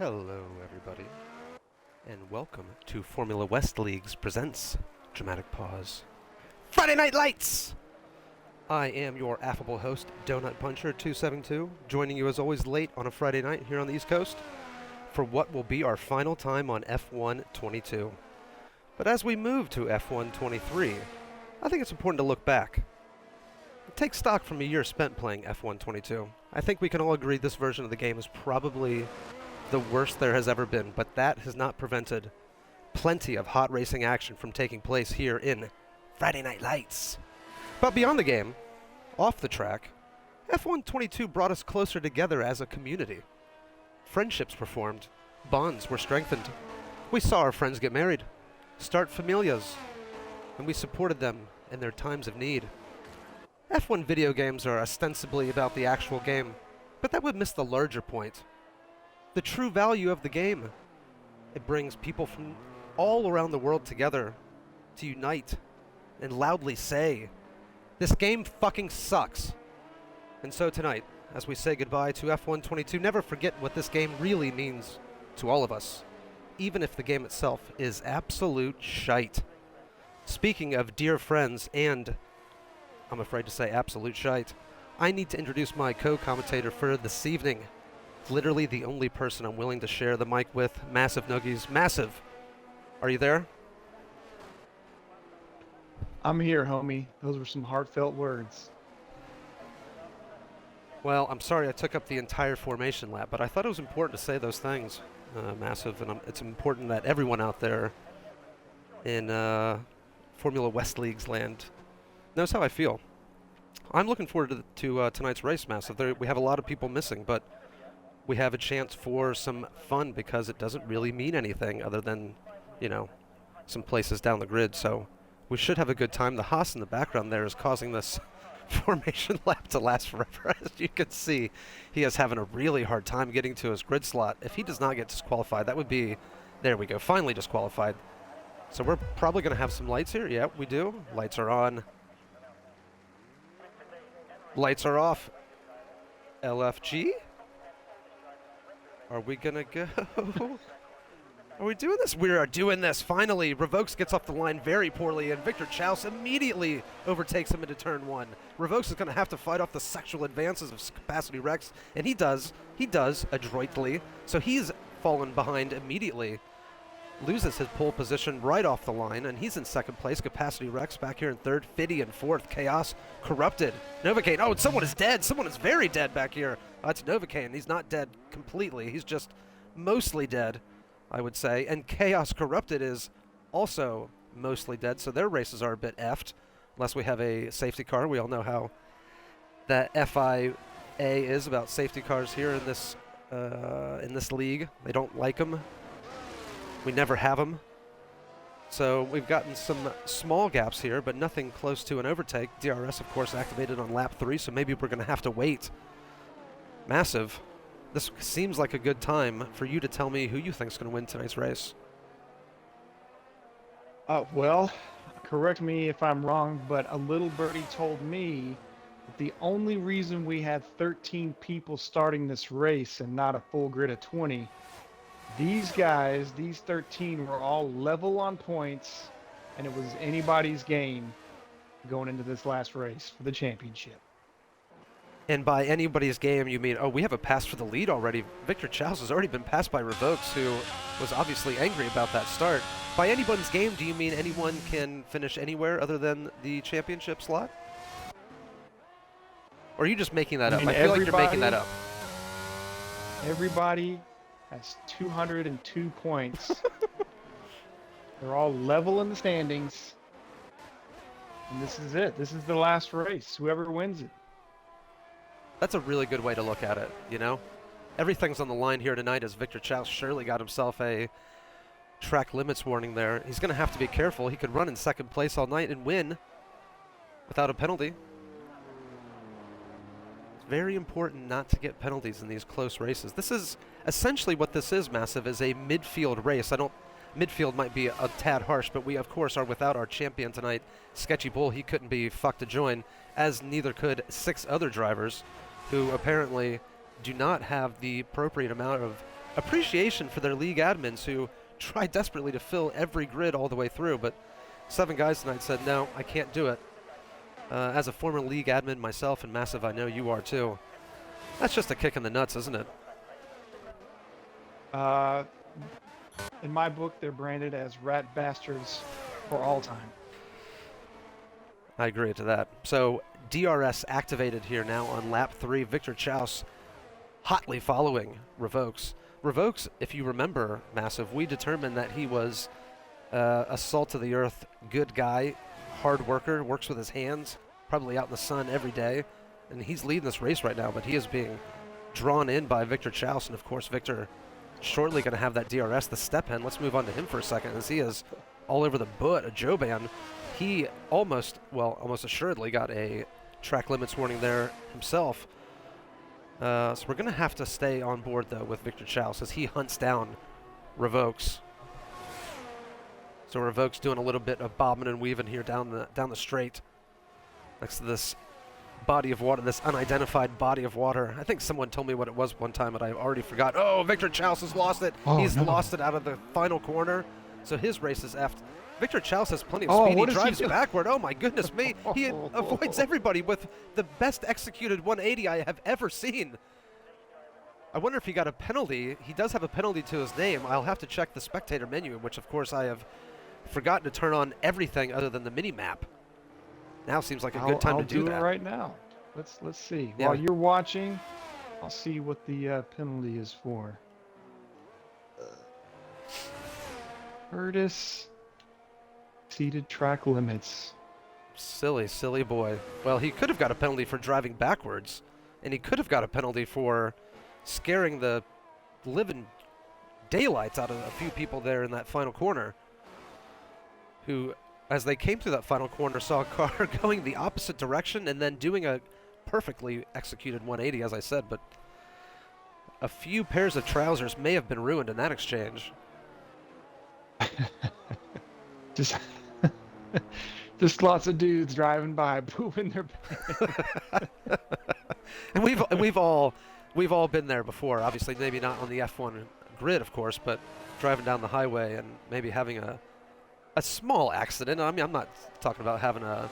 Hello, everybody, and welcome to Formula West Leagues presents Dramatic Pause. Friday Night Lights! I am your affable host, DonutPuncher272, joining you as always late on a Friday night here on the East Coast for what will be our final time on F122. But as we move to F123, I think it's important to look back. Take stock from a year spent playing F122. I think we can all agree this version of the game is probably the worst there has ever been, but that has not prevented plenty of hot racing action from taking place here in Friday Night Lights. But beyond the game, off the track, F122 brought us closer together as a community. Friendships were formed, bonds were strengthened. We saw our friends get married, start familias, and we supported them in their times of need. F1 video games are ostensibly about the actual game, but that would miss the larger point. The true value of the game. It brings people from all around the world together to unite and loudly say, this game fucking sucks. And so tonight, as we say goodbye to F122, never forget what this game really means to all of us, even if the game itself is absolute shite. Speaking of dear friends and, I'm afraid to say, absolute shite, I need to introduce my co-commentator for this evening. Literally the only person I'm willing to share the mic with, Massive Noogies. Massive, are you there? I'm here, homie. Those were some heartfelt words. Well, I'm sorry I took up the entire formation lap, but I thought it was important to say those things, Massive, and it's important that everyone out there in Formula West Leagues land knows how I feel. I'm looking forward to tonight's race, Massive. We have a lot of people missing, but we have a chance for some fun because it doesn't really mean anything other than, you know, some places down the grid. So we should have a good time. The Haas in the background there is causing this formation lap to last forever. As you can see, he is having a really hard time getting to his grid slot. If he does not get disqualified, that would be, there we go, finally disqualified. So we're probably going to have some lights here. Yep, we do. Lights are on. Lights are off. LFG? Are we gonna go? Are we doing this? We are doing this. Finally, Revokes gets off the line very poorly, and Victor Chaus immediately overtakes him into turn one. Revokes is gonna have to fight off the sexual advances of Capacity Rex, and he does adroitly. So he's fallen behind immediately. Loses his pole position right off the line, and he's in second place. Capacity Rex back here in third. Fiddy in fourth. Kaos corrupted. Novocaine. Oh, someone is dead. Someone is very dead back here. That's Novocaine. He's not dead completely. He's just mostly dead, I would say. And Chaos Corrupted is also mostly dead, so their races are a bit effed, unless we have a safety car. We all know how that FIA is about safety cars here in this league. They don't like them. We never have them. So we've gotten some small gaps here, but nothing close to an overtake. DRS, of course, activated on lap 3, so maybe we're going to have to wait. Massive. This seems like a good time for you to tell me who you think is going to win tonight's race. Well, correct me if I'm wrong, but a little birdie told me that the only reason we had 13 people starting this race and not a full grid of 20, these guys, these 13 were all level on points, and it was anybody's game going into this last race for the championship. And by anybody's game, you mean, oh, we have a pass for the lead already. Victor Chaus has already been passed by Revokes, who was obviously angry about that start. By anyone's game, do you mean anyone can finish anywhere other than the championship slot? Or are you just making that up? I feel like you're making that up. Everybody has 202 points. They're all level in the standings. And this is it. This is the last race. Whoever wins it. That's a really good way to look at it, you know? Everything's on the line here tonight as Victor Chaus surely got himself a track limits warning there. He's going to have to be careful. He could run in second place all night and win without a penalty. It's very important not to get penalties in these close races. This is essentially what this is, Massive, is a midfield race. Midfield might be a tad harsh, but we, of course, are without our champion tonight, Sketchy Bull. He couldn't be fucked to join, as neither could 6 other drivers who apparently do not have the appropriate amount of appreciation for their league admins who try desperately to fill every grid all the way through, but 7 guys tonight said, no, I can't do it. As a former league admin myself, and Massive, I know you are too, that's just a kick in the nuts, isn't it? In my book, they're branded as rat bastards for all time. I agree to that. So DRS activated here now on lap 3. Victor Chaus hotly following Revokes. Revokes, if you remember, Massive, we determined that he was a salt-to-the-earth good guy, hard worker, works with his hands, probably out in the sun every day, and he's leading this race right now, but he is being drawn in by Victor Chaus, and of course Victor shortly going to have that DRS, the step hen. Let's move on to him for a second, as he is all over the boot, a Joban. He almost assuredly got a track limits warning there himself. So we're going to have to stay on board, though, with Victor Chaus as he hunts down Revokes. So Revokes doing a little bit of bobbing and weaving here down the straight next to this body of water, this unidentified body of water. I think someone told me what it was one time, but I already forgot. Oh, Victor Chaus has lost it. Oh, He's no. lost it out of the final corner. So his race is effed. Victor Chaus has plenty of speed. He drives backward. Oh, my goodness me. He avoids everybody with the best executed 180 I have ever seen. I wonder if he got a penalty. He does have a penalty to his name. I'll have to check the spectator menu, which, of course, I have forgotten to turn on everything other than the mini-map. Now seems like a good time to do that. I'll do it right now. Let's see. Yeah. While you're watching, I'll see what the penalty is for. Curtis exceeded track limits. Silly, silly boy. Well, he could have got a penalty for driving backwards, and he could have got a penalty for scaring the living daylights out of a few people there in that final corner, who, as they came through that final corner, saw a car going the opposite direction and then doing a perfectly executed 180, as I said, but a few pairs of trousers may have been ruined in that exchange. Just lots of dudes driving by, pooping their pants. And we've all been there before. Obviously, maybe not on the F1 grid, of course, but driving down the highway and maybe having a small accident. I mean, I'm not talking about having a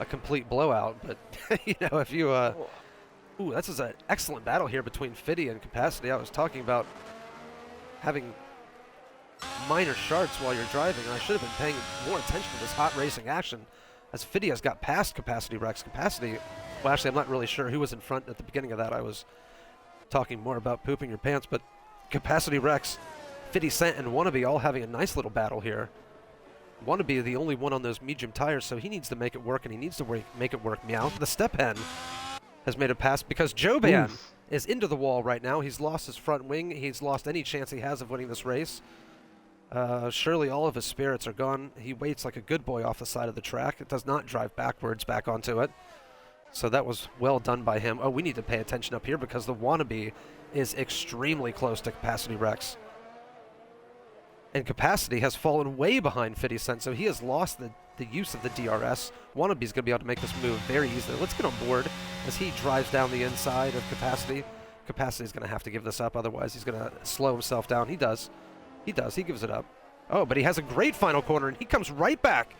complete blowout, but you know, if you ooh, this is an excellent battle here between Fiddy and Capacity. I was talking about having minor shards while you're driving, and I should have been paying more attention to this hot racing action, as Fiddy has got past Capacity Rex. Capacity, well, actually, I'm not really sure who was in front at the beginning of that. I was talking more about pooping your pants, but Capacity Rex, 50 Cent, and Wannabe all having a nice little battle here. Wannabe the only one on those medium tires, so he needs to make it work, and he needs to make it work. Meow. The step hen has made a pass because Joban is into the wall right now. He's lost his front wing. He's lost any chance he has of winning this race. Surely all of his spirits are gone. He waits like a good boy off the side of the track. It does not drive backwards back onto it. So that was well done by him. Oh, we need to pay attention up here because the Wannabe is extremely close to Capacity Rex. And Capacity has fallen way behind 50 Cent, so he has lost the use of the DRS. Wannabe's going to be able to make this move very easily. Let's get on board as he drives down the inside of Capacity. Capacity's going to have to give this up, otherwise he's going to slow himself down. He does. He does. He gives it up. Oh, but he has a great final corner, and he comes right back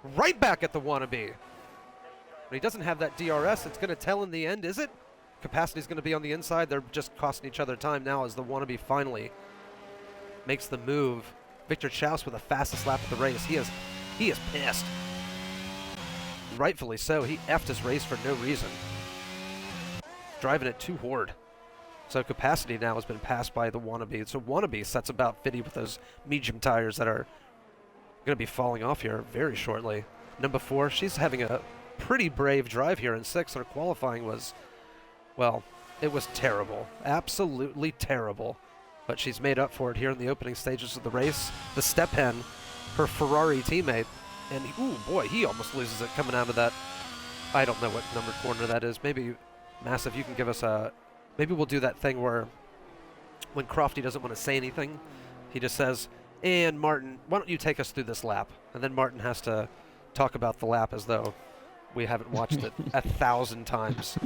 at the Wannabe. But he doesn't have that DRS. It's going to tell in the end, is it? Capacity's going to be on the inside. They're just costing each other time now as the Wannabe finally makes the move. Victor Chaus with the fastest lap of the race. He is pissed. Rightfully so. He effed his race for no reason. Driving it too hard. So Capacity now has been passed by the Wannabe. So Wannabe sets about 50 with those medium tires that are going to be falling off here very shortly. Number 4, she's having a pretty brave drive here in 6th. Her qualifying was, well, it was terrible. Absolutely terrible. But she's made up for it here in the opening stages of the race. The step hen, her Ferrari teammate, and ooh boy, he almost loses it coming out of that. I don't know what number corner that is. Maybe, Massive, you can give us a... Maybe we'll do that thing where when Crofty doesn't want to say anything, he just says, and Martin, why don't you take us through this lap? And then Martin has to talk about the lap as though we haven't watched it 1,000 times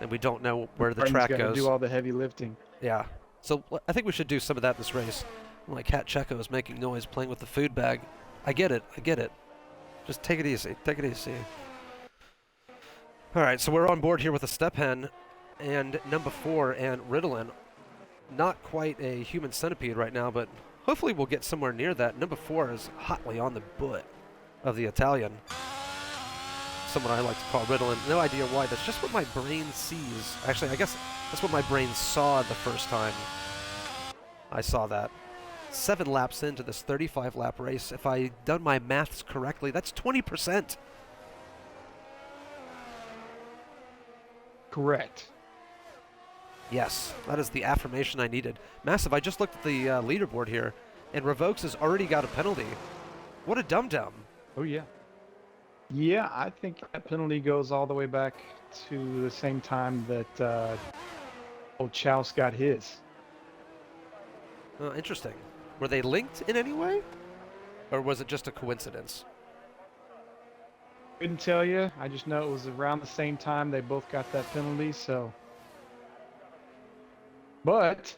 and we don't know where the track goes. Do all the heavy lifting. Yeah. So I think we should do some of that this race. My cat Checo is making noise playing with the food bag. I get it. I get it. Just take it easy. Take it easy. All right, so we're on board here with a step hen and number 4 and Ritalin. Not quite a human centipede right now, but hopefully we'll get somewhere near that. Number 4 is hotly on the butt of the Italian. Someone I like to call Ritalin. No idea why. That's just what my brain sees. Actually, I guess that's what my brain saw the first time I saw that. 7 laps into this 35-lap race. If I done my maths correctly, that's 20%. Correct. Yes, that is the affirmation I needed. Massive, I just looked at the leaderboard here, and Revokes has already got a penalty. What a dum-dum. Oh, yeah. Yeah, I think that penalty goes all the way back to the same time that old Chaos got his. Interesting. Were they linked in any way? Or was it just a coincidence? Couldn't tell you. I just know it was around the same time they both got that penalty, so. But,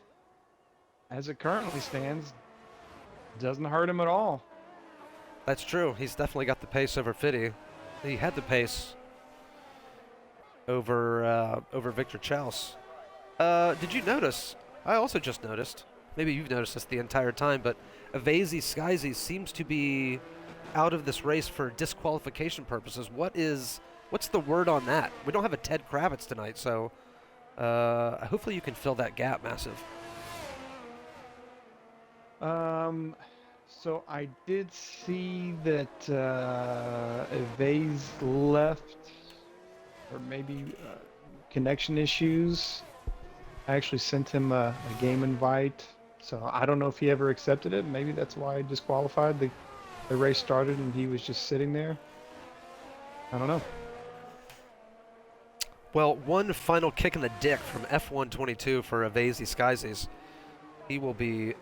as it currently stands, doesn't hurt him at all. That's true. He's definitely got the pace over Fiddy. He had the pace over Victor Chaus. Did you notice? I also just noticed. Maybe you've noticed this the entire time, but Avazy Skyzy seems to be out of this race for disqualification purposes. What's the word on that? We don't have a Ted Kravitz tonight, so hopefully you can fill that gap, Massive. So I did see that Evase left, or maybe connection issues. I actually sent him a game invite, so I don't know if he ever accepted it. Maybe that's why I disqualified. The race started and he was just sitting there. I don't know. Well, one final kick in the dick from F122 for Avazy Skyzies. He will be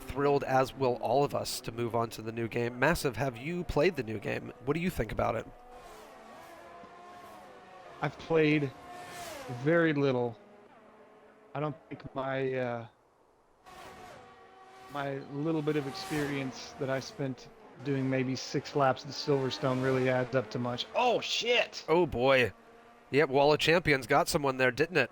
thrilled, as will all of us, to move on to the new game. Massive, have you played the new game? What do you think about it? I've played very little. I don't think my my little bit of experience that I spent doing maybe 6 laps at Silverstone really adds up to much. Oh, shit! Oh, boy. Yep, Wall of Champions got someone there, didn't it?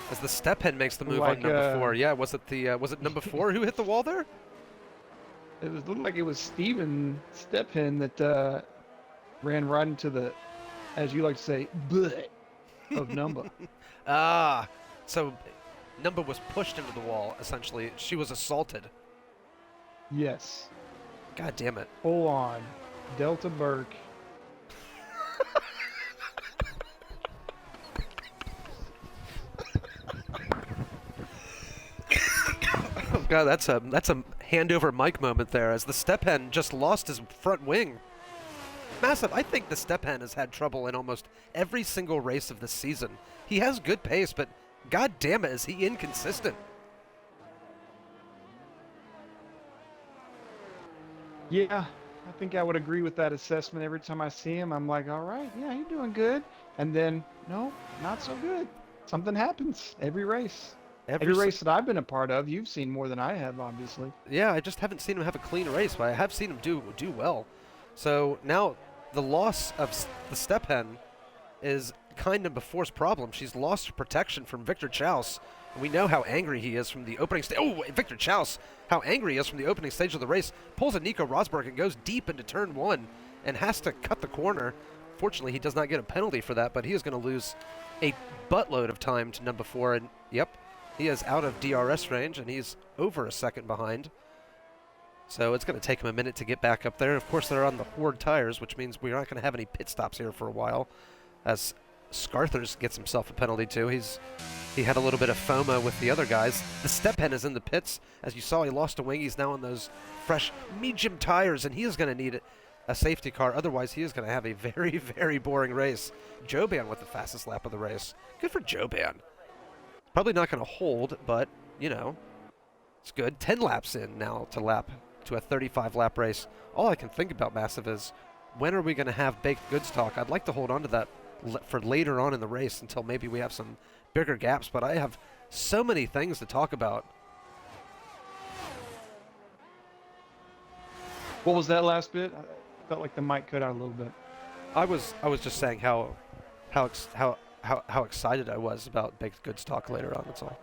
As the step hen makes the move on number 4. Yeah, was it number 4 who hit the wall there? It looked like it was Steven Stephen that ran right into the, as you like to say, butt of Number. So Number was pushed into the wall, essentially. She was assaulted. Yes. God damn it. Full on. Delta Burke. Oh god, that's a hand over mic moment there, as the step hen just lost his front wing. Massive, I think the step hen has had trouble in almost every single race of this season. He has good pace, but god damn it, is he inconsistent. Yeah, I think I would agree with that assessment. Every time I see him, I'm like, all right, yeah, you're doing good. And then, no, not so good. Something happens every race. Every race that I've been a part of, you've seen more than I have, obviously. Yeah, I just haven't seen him have a clean race, but I have seen him do well. So now the loss of the step hen is kind of before's problem. She's lost her protection from Victor Chaus. And we know how angry he is from the opening stage. Oh, Victor Chaus, how angry he is from the opening stage of the race. Pulls a Nico Rosberg and goes deep into turn 1 and has to cut the corner. Fortunately, he does not get a penalty for that, but he is going to lose a buttload of time to number 4. And yep, he is out of DRS range, and he's over a second behind. So it's going to take him a minute to get back up there. Of course, they're on the Horde tires, which means we're not going to have any pit stops here for a while, as Scarthers gets himself a penalty too. He had a little bit of FOMO with the other guys. The step hen is in the pits. As you saw, he lost a wing. He's now on those fresh medium tires, and he is going to need a safety car. Otherwise, he is going to have a very, very boring race. Joban with the fastest lap of the race. Good for Joban. Probably not going to hold, but, you know, it's good. 10 laps in now to a 35-lap race. All I can think about, Massive, is when are we going to have baked goods talk? I'd like to hold on to that for later on in the race until maybe we have some bigger gaps, but I have so many things to talk about. What was that last bit? I felt like the mic cut out a little bit. I was just saying how excited I was about baked goods talk later on. That's all.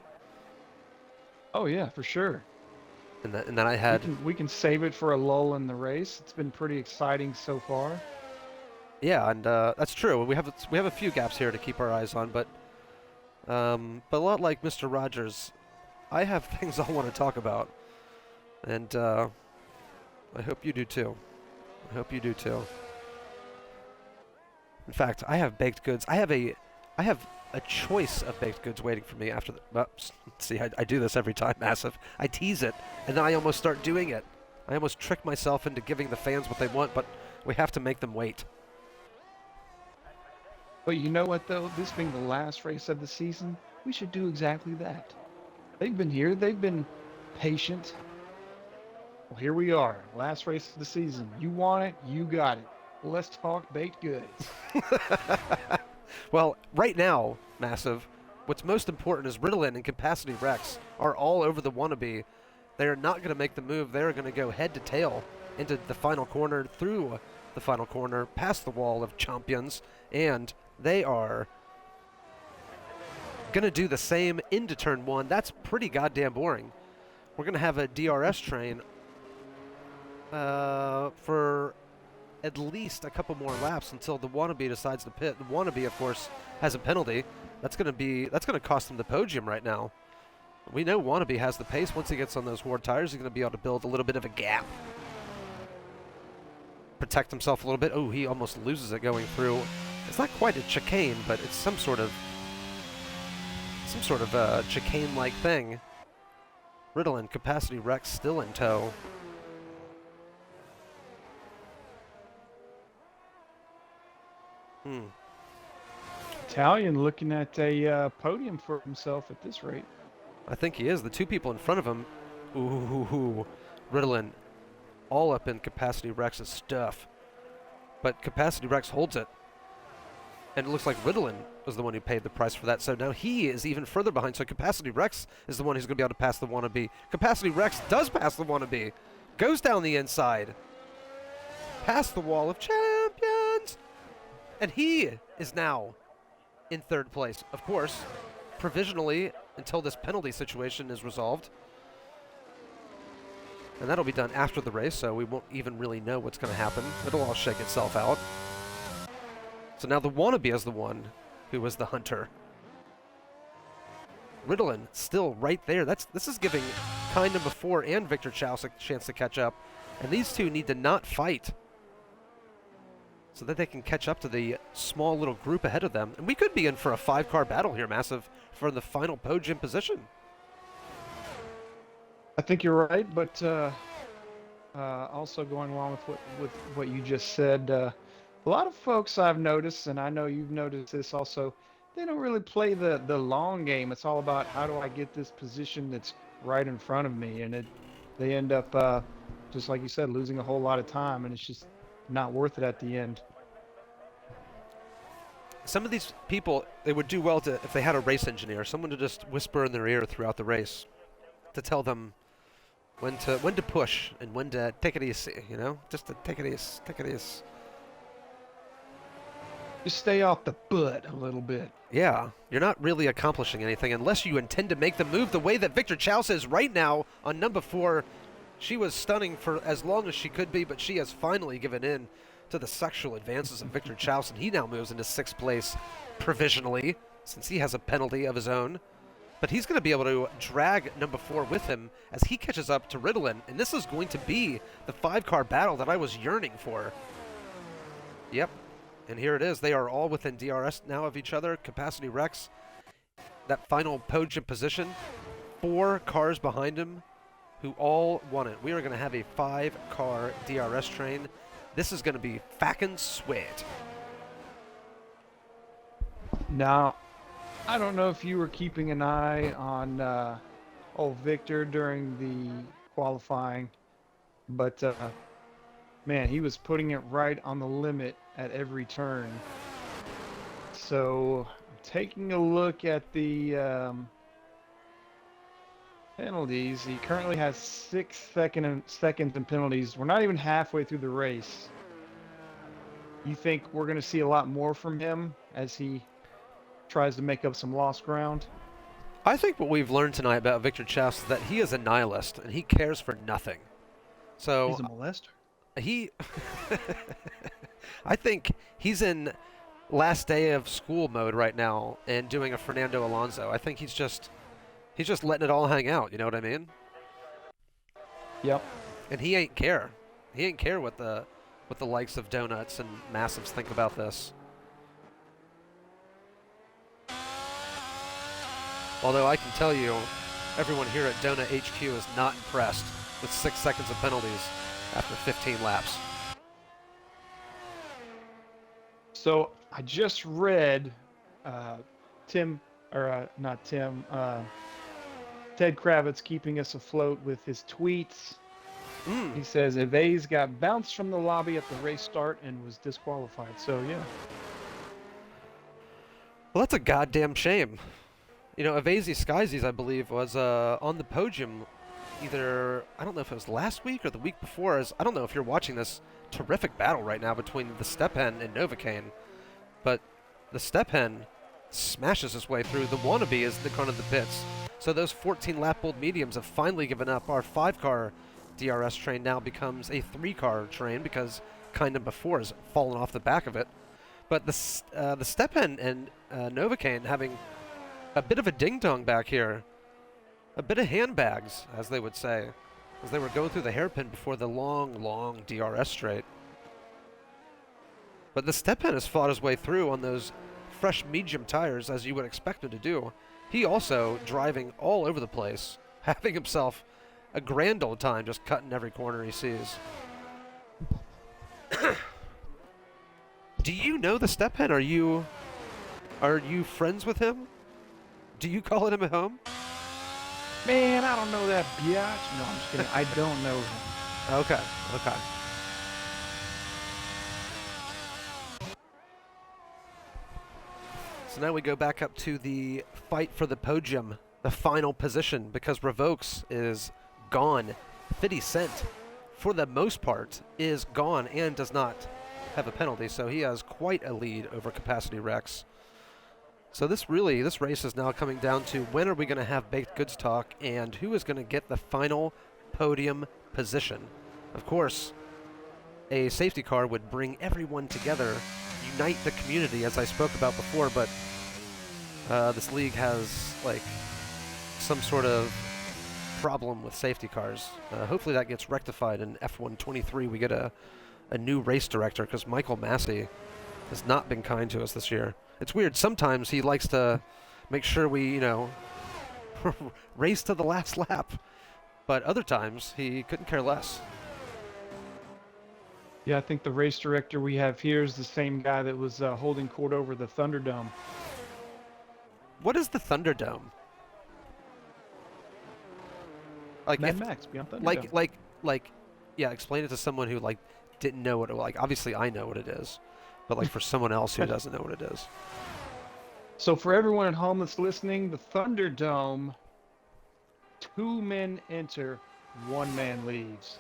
Oh yeah, for sure. And then I had We can save it for a lull in the race. It's been pretty exciting so far. yeah, and that's true. We have a few gaps here to keep our eyes on, but a lot like Mr. Rogers, I have things I want to talk about, and I hope you do too. I hope you do too. In fact, I have baked goods. I have a choice of baked goods waiting for me after the. Well, see, I do this every time, Massive. I tease it, and then I almost start doing it. I almost trick myself into giving the fans what they want, but we have to make them wait. But you know what, though? This being the last race of the season, we should do exactly that. They've been here. They've been patient. Well, here we are. Last race of the season. You want it. You got it. Let's talk baked goods. Well, right now, Massive, what's most important is Ritalin and Capacity Rex are all over the wannabe. They are not going to make the move. They are going to go head to tail into the final corner, through the final corner, past the wall of champions, and they are going to do the same into turn one. That's pretty goddamn boring. We're going to have a DRS train for at least a couple more laps until the wannabe decides to pit. The wannabe, of course, has a penalty. That's going to cost him the podium right now. We know wannabe has the pace. Once he gets on those Horde tires, he's going to be able to build a little bit of a gap, protect himself a little bit. Oh, he almost loses it going through. It's not quite a chicane, but it's some sort of chicane-like thing. Ritalin, Capacity Rex still in tow. Italian looking at a podium for himself at this rate. I think he is. The two people in front of him, ooh, Ritalin, all up in Capacity Rex's stuff. But Capacity Rex holds it. And it looks like Ritalin was the one who paid the price for that. So now he is even further behind. So Capacity Rex is the one who's going to be able to pass the wannabe. Capacity Rex does pass the wannabe. Goes down the inside. Past the wall of champions. And he is now in third place. Of course, provisionally until this penalty situation is resolved. And that'll be done after the race, so we won't even really know what's going to happen. It'll all shake itself out. So now the wannabe is the one who was the hunter. Ritalin still right there. This is giving kind number 4 and Victor Chaos a chance to catch up. And these two need to not fight so that they can catch up to the small little group ahead of them. And we could be in for a 5-car battle here, Massive, for the final podium position. I think you're right, but also going along with what you just said, a lot of folks I've noticed, and I know you've noticed this also, they don't really play the long game. It's all about how do I get this position that's right in front of me, and they end up, just like you said, losing a whole lot of time, and it's just not worth it at the end. Some of these people, they would do well to, if they had a race engineer, someone to just whisper in their ear throughout the race to tell them when to push and when to take it easy, you know? Just to take it easy, take it easy. Just stay off the butt a little bit. Yeah, you're not really accomplishing anything unless you intend to make the move the way that Victor Chaos is right now on number 4. She was stunning for as long as she could be, but she has finally given in to the sexual advances of Victor Chaos, and he now moves into 6th place provisionally, since he has a penalty of his own. But he's going to be able to drag number 4 with him as he catches up to Ritalin, and this is going to be the 5-car battle that I was yearning for. Yep, and here it is. They are all within DRS now of each other. Capacity Rex, that final podium position, 4 cars behind him, who all won it. We are going to have a 5-car DRS train. This is going to be fucking sweet. Now, I don't know if you were keeping an eye on old Victor during the qualifying, but man, he was putting it right on the limit at every turn. So taking a look at the penalties, he currently has 6 seconds in penalties. We're not even halfway through the race. You think we're going to see a lot more from him as he tries to make up some lost ground? I think what we've learned tonight about Victor Chess is that he is a nihilist and he cares for nothing. So He's a molester. he, I think he's in last day of school mode right now and doing a Fernando Alonso. I think he's just letting it all hang out. You know what I mean? Yep. And he ain't care. He ain't care what the likes of Donuts and Massives think about this. Although I can tell you, everyone here at Donut HQ is not impressed with 6 seconds of penalties after 15 laps. So I just read Ted Kravitz keeping us afloat with his tweets. He says Evase got bounced from the lobby at the race start and was disqualified. So yeah. Well, that's a goddamn shame. You know, Evase Skysies, I believe, was on the podium either, I don't know if it was last week or the week before. I don't know if you're watching this terrific battle right now between the Stephen and Novocaine, but the Stephen smashes his way through. The Wannabe is the front of the pits. So those 14-lap old mediums have finally given up. Our 5-car DRS train now becomes a 3-car train because kind of before has fallen off the back of it. But the Stephen and Novocaine having a bit of a ding-dong back here. A bit of handbags, as they would say, as they were going through the hairpin before the long, long DRS straight. But the Stephen has fought his way through on those fresh medium tires, as you would expect him to do. He also driving all over the place, having himself a grand old time just cutting every corner he sees. Do you know the Stephen? Are you friends with him? Do you call him at home? Man, I don't know that biatch. No, I'm just kidding. I don't know him. Okay. So now we go back up to the fight for the podium, the final position, because Revokes is gone. 50 Cent, for the most part, is gone and does not have a penalty, so he has quite a lead over Capacity Rex. So this race is now coming down to when are we going to have baked goods talk and who is going to get the final podium position. Of course, a safety car would bring everyone together, unite the community, as I spoke about before, but this league has like some sort of problem with safety cars. Hopefully that gets rectified in F123. We get a new race director because Michael Massey has not been kind to us this year. It's weird. Sometimes he likes to make sure we, race to the last lap. But other times, he couldn't care less. Yeah, I think the race director we have here is the same guy that was holding court over the Thunderdome. What is the Thunderdome? Like Mad Max beyond Thunderdome. Yeah, explain it to someone who, didn't know what it was. Like, obviously I know what it is. But, for someone else who doesn't know what it is. So for everyone at home that's listening, the Thunderdome, 2 men enter, 1 man leaves.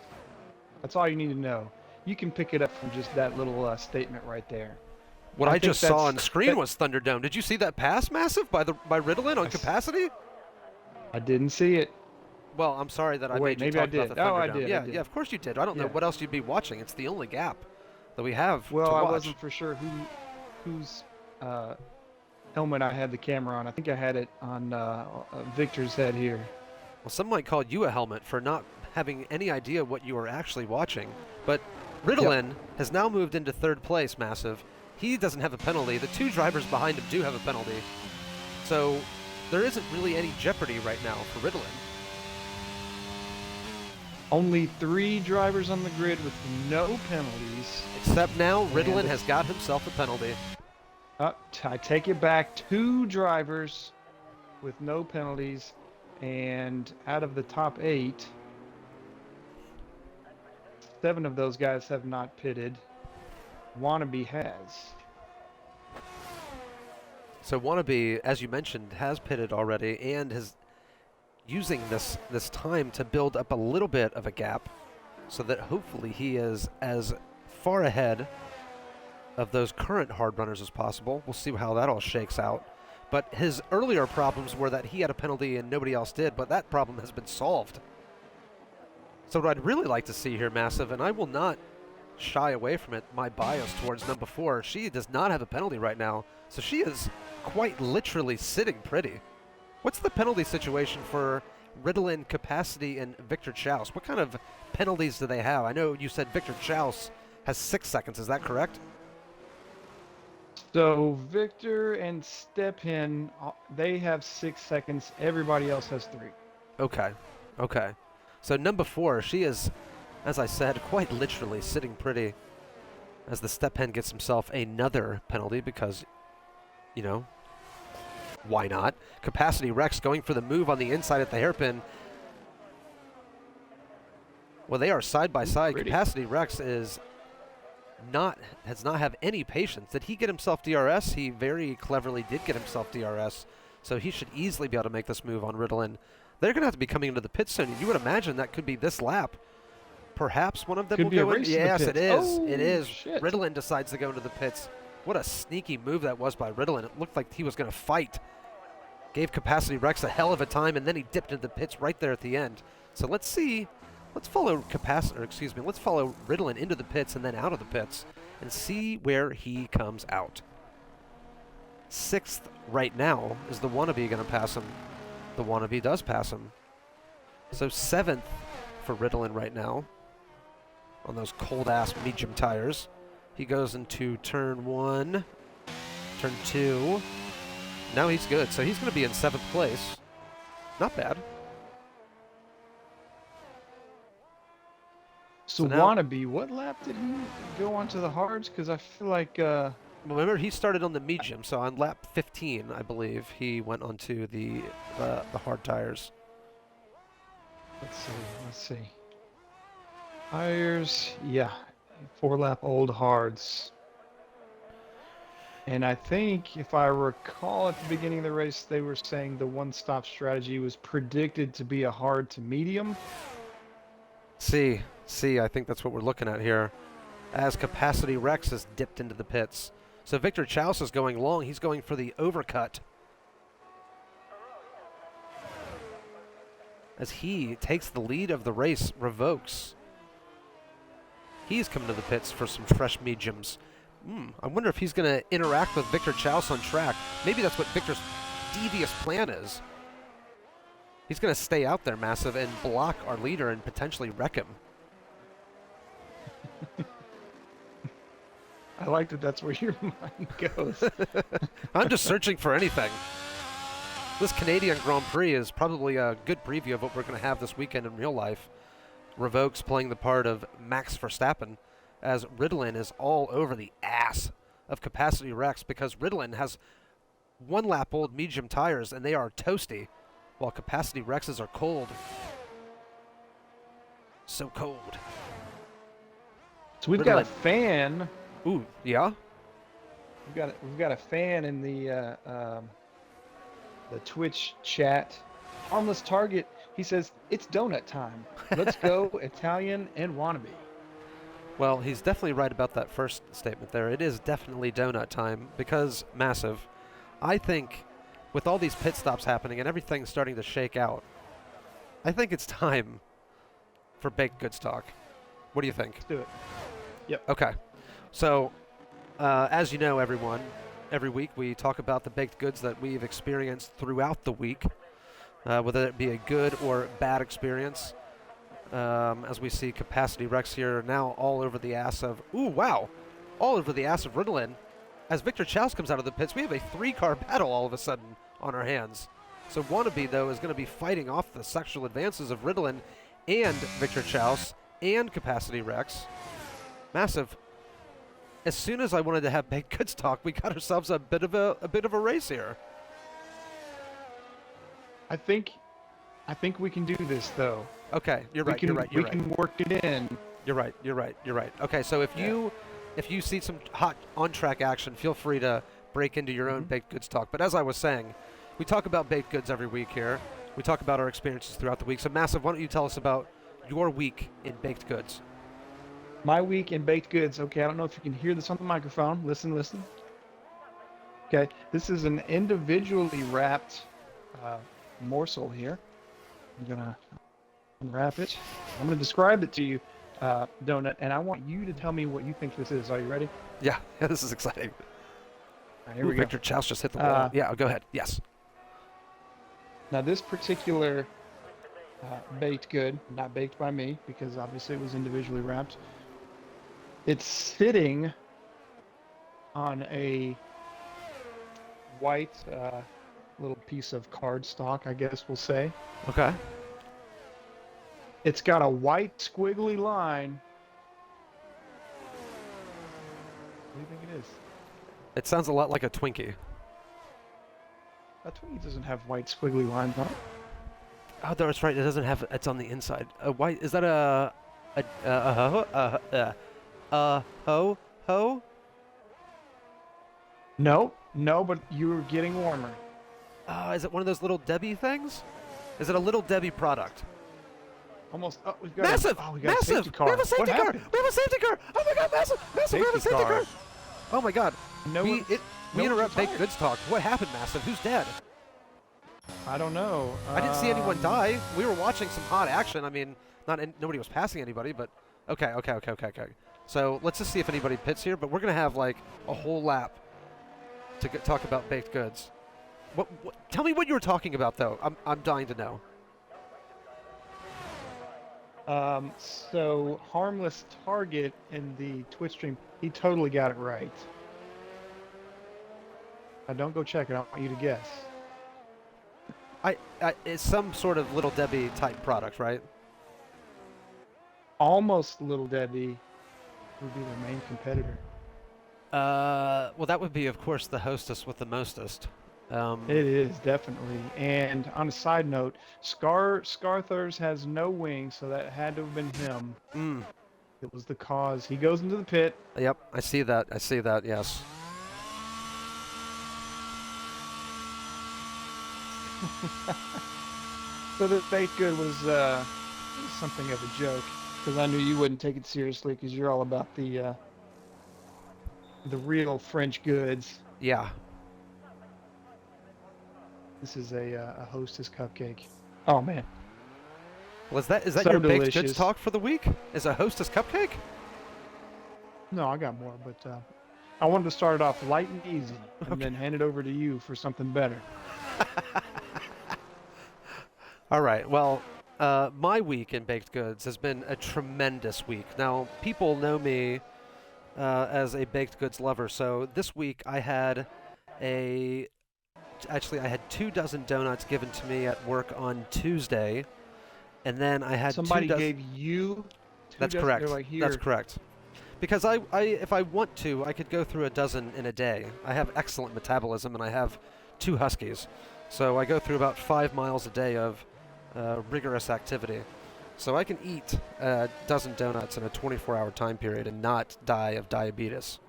That's all you need to know. You can pick it up from just that little statement right there. What I just saw on screen was Thunderdome. Did you see that pass, Massive, by Ritalin on Capacity? I didn't see it. Well, I'm sorry that I made you talk about the Thunderdome. I did. Yeah, of course you did. I don't know what else you'd be watching. It's the only gap that we have to I watch. wasn't for sure whose helmet I had the camera on. I think I had it on Victor's head here. Well, some might call you a helmet for not having any idea what you were actually watching. But Ritalin has now moved into 3rd place, Massive. He doesn't have a penalty. The 2 drivers behind him do have a penalty. So there isn't really any jeopardy right now for Ritalin. Only 3 drivers on the grid with no penalties. Except now, Ritalin has got himself a penalty. I take it back. 2 drivers with no penalties. And out of the top 8, 7 of those guys have not pitted. Wannabe has. So Wannabe, as you mentioned, has pitted already and is using this time to build up a little bit of a gap so that hopefully he is as far ahead of those current hard runners as possible. We'll see how that all shakes out. But his earlier problems were that he had a penalty and nobody else did, but that problem has been solved. So what I'd really like to see here, Massive, and I will not shy away from it, my bias towards number 4, she does not have a penalty right now, so she is quite literally sitting pretty. What's the penalty situation for Ritalin, Capacity, and Victor Chaus? What kind of penalties do they have? I know you said Victor Chaus has 6 seconds, is that correct? So Victor and Stephen, they have 6 seconds. Everybody else has 3. Okay, okay. So number 4, she is, as I said, quite literally sitting pretty as the step hen gets himself another penalty because, you know, why not? Capacity Rex going for the move on the inside at the hairpin. Well, they are side by side. Pretty. Capacity Rex does not have any patience. Did he get himself DRS? He very cleverly did get himself DRS, so he should easily be able to make this move on Ritalin. They're going to have to be coming into the pit soon. You would imagine that could be this lap. Perhaps one of them Could will be a go in. race in the Yes, pits. it is. Oh, it is. shit. Ritalin decides to go into the pits. What a sneaky move that was by Ritalin. It looked like he was going to fight. Gave Capacity Rex a hell of a time, and then he dipped into the pits right there at the end. So let's see. Let's follow let's follow Ritalin into the pits and then out of the pits and see where he comes out. 6th right now. Is the Wannabe going to pass him? The Wannabe does pass him. So 7th for Ritalin right now on those cold-ass medium tires. He goes into turn 1, turn 2. Now he's good. So he's going to be in 7th place. Not bad. So now- Wannabe, what lap did he go onto the hards? Because I feel like Remember, he started on the medium, so on lap 15, I believe, he went onto the hard tires. let's see. Tires, yeah, 4-lap old hards. And I think, if I recall at the beginning of the race, they were saying the one-stop strategy was predicted to be a hard to medium. See, I think that's what we're looking at here. As Capacity Rex has dipped into the pits. So Victor Chaus is going long. He's going for the overcut. As he takes the lead of the race, revokes. He's coming to the pits for some fresh mediums. I wonder if he's going to interact with Victor Chaus on track. Maybe that's what Victor's devious plan is. He's going to stay out there, Massive, and block our leader and potentially wreck him. I like that that's where your mind goes. I'm just searching for anything. This Canadian Grand Prix is probably a good preview of what we're going to have this weekend in real life. Revokes playing the part of Max Verstappen, as Ritalin is all over the ass of Capacity Rex because Ritalin has 1-lap old medium tires and they are toasty, while Capacity Rexes are cold. So cold. So we've got a fan. Ooh, yeah? We've got a fan in the Twitch chat. Harmless Target. He says it's donut time. Let's go Italian and Wannabe. Well, he's definitely right about that first statement there. It is definitely donut time because, Massive, I think with all these pit stops happening and everything starting to shake out, I think it's time for baked goods talk. What do you think? Let's do it. Yep. Okay. So, as you know, everyone, every week we talk about the baked goods that we've experienced throughout the week, whether it be a good or bad experience. As we see Capacity Rex here now all over the ass of, all over the ass of Ritalin. As Victor Chaus comes out of the pits, we have a 3-car battle all of a sudden on our hands. So Wannabe, though, is going to be fighting off the sexual advances of Ritalin and Victor Chaus and Capacity Rex. Massive. As soon as I wanted to have baked goods talk, we got ourselves a bit of a race here. I think we can do this though. Okay, you're right. We can work it in. You're right. Okay, so if you see some hot on-track action, feel free to break into your own baked goods talk. But as I was saying, we talk about baked goods every week here. We talk about our experiences throughout the week. So, Massive, why don't you tell us about your week in baked goods? My week in baked goods. Okay, I don't know if you can hear this on the microphone. Listen, listen. Okay, this is an individually wrapped morsel here. I'm gonna unwrap it. I'm gonna describe it to you, Donut, and I want you to tell me what you think this is. Are you ready? Yeah, this is exciting. All right, here we go. Victor Chouse just hit the wall. Yeah, go ahead. Yes. Now, this particular baked good, not baked by me, because obviously it was individually wrapped. It's sitting on a white little piece of cardstock, I guess we'll say. Okay. It's got a white squiggly line. What do you think it is? It sounds a lot like a Twinkie. A Twinkie doesn't have white squiggly lines on it. Oh, that's right. It doesn't have. It's on the inside. White. Is that ho? No, but you're getting warmer. Is it one of those Little Debbie things? Is it a Little Debbie product? Almost. Oh, we've got Massive! we got a Massive! safety car. We have a safety What car! happened? We have a safety car! Oh my God, Massive! Massive! We have a Safety safety car. car! Oh my God! No we one- no one's interrupt baked retired. goods talk. What happened, Massive? Who's dead? I don't know. I didn't see anyone die. We were watching some hot action. I mean, nobody was passing anybody, but okay. So let's just see if anybody pits here. But we're gonna have like a whole lap to talk about baked goods. What? Tell me what you were talking about, though. I'm dying to know. So harmless target in the Twitch stream, he totally got it right. Don't go check it. I want you to guess. It's some sort of Little Debbie type product, right? Almost Little Debbie would be their main competitor. Well, that would be, of course, the hostess with the mostest. It is, definitely. And on a side note, Scarthurs has no wings, so that had to have been him. It was the cause. He goes into the pit. Yep, I see that. Yes. So this baked good was something of a joke, because I knew you wouldn't take it seriously, because you're all about the real French goods. Yeah. This is a Hostess cupcake. Oh man. Well, is that So your baked goods delicious. talk for the week? Is a Hostess cupcake? No, I got more, but I wanted to start it off light and easy, and then hand it over to you for something better. All right. Well, my week in baked goods has been a tremendous week. Now, people know me as a baked goods lover, so this week I had Actually, I had 2 dozen donuts given to me at work on Tuesday, and then I had Somebody 2 dozen. gave you. That's dozen, correct. they're like, here. That's correct. Because if I want to, I could go through a dozen in a day. I have excellent metabolism, and I have 2 huskies, so I go through about 5 miles a day of rigorous activity. So I can eat a dozen donuts in a 24-hour time period and not die of diabetes.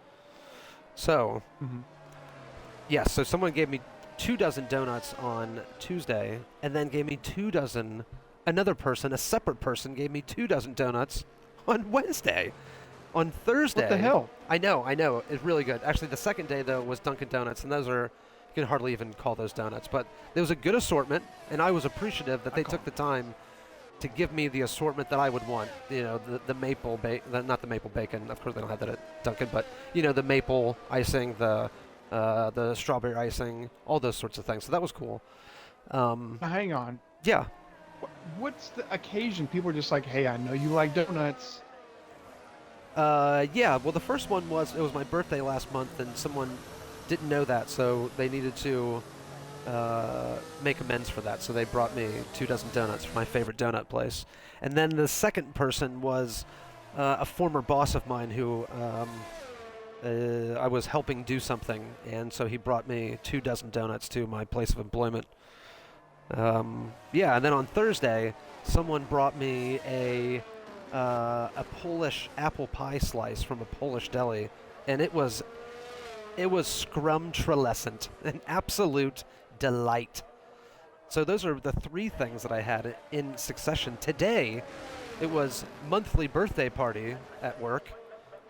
So, yes. So someone gave me 2 dozen donuts on Tuesday, and then gave me 2 dozen. Another person, a separate person, gave me 2 dozen donuts on Wednesday. On Thursday. What the hell? I know. It's really good. Actually, the second day, though, was Dunkin' Donuts, and those are, you can hardly even call those donuts. But there was a good assortment, and I was appreciative that they took the time to give me the assortment that I would want. You know, the maple not the maple bacon. Of course, they don't have that at Dunkin', but, you know, the maple icing, the strawberry icing, all those sorts of things. So that was cool. Now, hang on. Yeah. What's the occasion? People are just like, hey, I know you like donuts. Yeah. Well, the first one was, it was my birthday last month, and someone didn't know that, so they needed to make amends for that. So they brought me 2 dozen donuts from my favorite donut place. And then the second person was a former boss of mine who I was helping do something, and so he brought me 2 dozen donuts to my place of employment. Yeah, and then on Thursday, someone brought me a Polish apple pie slice from a Polish deli, and it was It was scrumtrelescent, an absolute delight. So those are the 3 things that I had in succession. Today, it was monthly birthday party at work,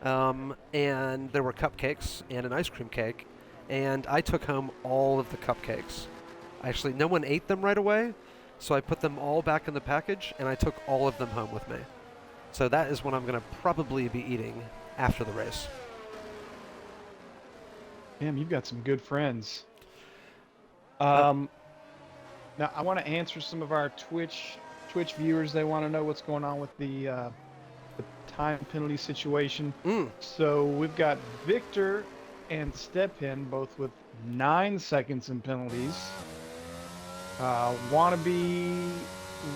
and there were cupcakes and an ice cream cake, and I took home all of the cupcakes. Actually, no one ate them right away, so I put them all back in the package, and I took all of them home with me. So that is what I'm going to probably be eating after the race. Damn, you've got some good friends. Now I want to answer some of our Twitch viewers. They want to know what's going on with the time penalty situation. So we've got Victor and Stephen both with 9 seconds in penalties. Wannabe,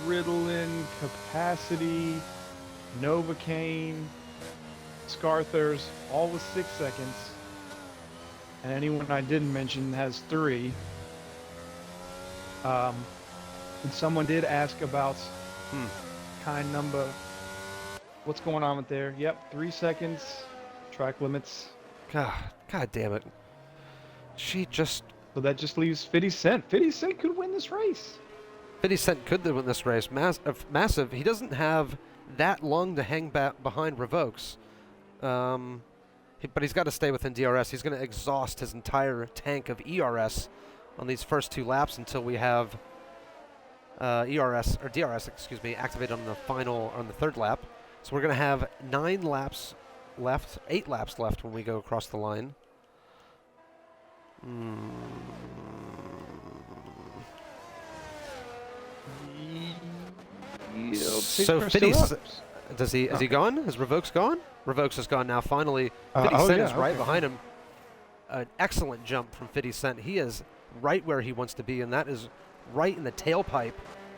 Ritalin, Capacity, Novocaine, Scarthers, all with 6 seconds. And anyone I didn't mention has 3. And someone did ask about kind number. What's going on with there? Yep, 3 seconds. Track limits. God damn it. She just... So that just leaves 50 Cent. 50 Cent could win this race. 50 Cent could win this race. Massive. He doesn't have that long to hang back behind Revokes. But he's got to stay within DRS. He's going to exhaust his entire tank of ERS on these first 2 laps until we have DRS, excuse me, activated on the final, on the 3rd lap. So we're going to have 9 laps left, 8 laps left when we go across the line. So 50, is he gone? Has Revokes gone? Revokes is gone now. Finally, 50 Cent is right behind him. An excellent jump from 50 Cent. He is right where he wants to be, and that is right in the tailpipe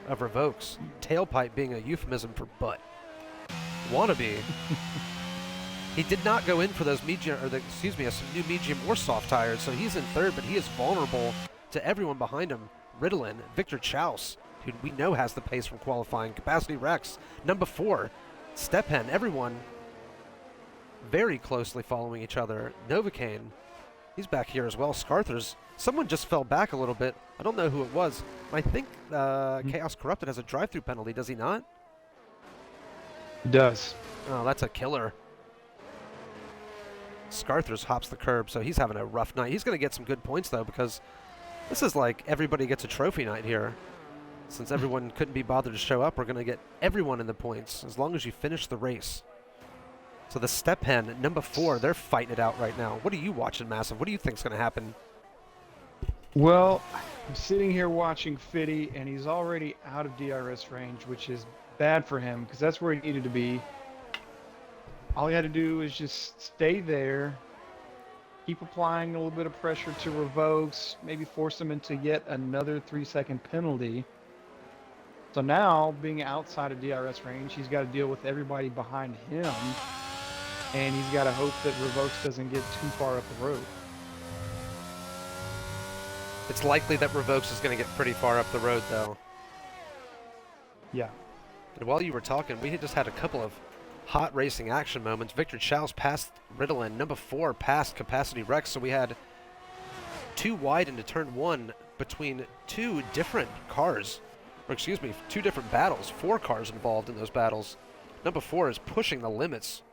of Revokes. Tailpipe being a euphemism for butt. Wannabe. He did not go in for those medium, or some new medium or soft tires, so he's in 3rd, but he is vulnerable to everyone behind him. Ritalin, Victor Chaus, who we know has the pace from qualifying. Capacity Rex, number 4. Stephen, everyone very closely following each other. Novocaine, he's back here as well. Scarthers, someone just fell back a little bit. I don't know who it was. I think Kaos Corrupted has a drive-through penalty, does he not? He does. Oh, that's a killer. Scarthers hops the curb, so he's having a rough night. He's going to get some good points, though, because this is like everybody gets a trophy night here. Since everyone couldn't be bothered to show up, we're going to get everyone in the points, as long as you finish the race. So the Step Hen, number 4, they're fighting it out right now. What are you watching, Massive? What do you think's going to happen? Well, I'm sitting here watching Fitty, and he's already out of DRS range, which is bad for him, because that's where he needed to be. All he had to do is just stay there, keep applying a little bit of pressure to Revokes, maybe force him into yet another 3-second penalty. So now, being outside of DRS range, he's got to deal with everybody behind him, and he's got to hope that Revokes doesn't get too far up the road. It's likely that Revokes is going to get pretty far up the road, though. Yeah. And while you were talking, we had just had a couple of hot racing action moments. Victor Chaus passed Ritalin. Number 4 passed Capacity Rex. So we had 2 wide into turn 1 between 2 different cars. Or excuse me, 2 different battles. 4 cars involved in those battles. Number 4 is pushing the limits.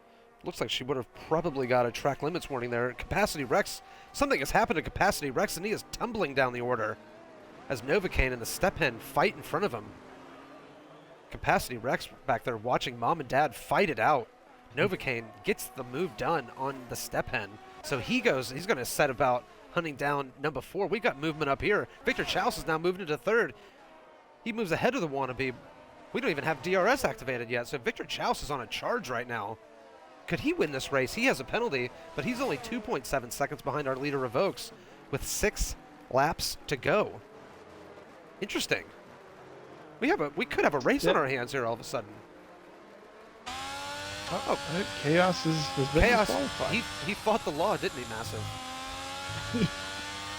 Looks like she would have probably got a track limits warning there. Capacity Rex, something has happened to Capacity Rex, and he is tumbling down the order as Novocaine and the Step Hen fight in front of him. Capacity Rex back there watching Mom and Dad fight it out. Novocaine gets the move done on the Step Hen. So he's going to set about hunting down number 4. We got movement up here. Victor Chaus is now moving into 3rd. He moves ahead of the Wannabe. We don't even have DRS activated yet, so Victor Chaus is on a charge right now. Could he win this race? He has a penalty, but he's only 2.7 seconds behind our leader Revokes with 6 laps to go. Interesting. We could have a race on our hands here all of a sudden. Oh, Kaos has been Kaos, disqualified. he fought the law, didn't he, Massive?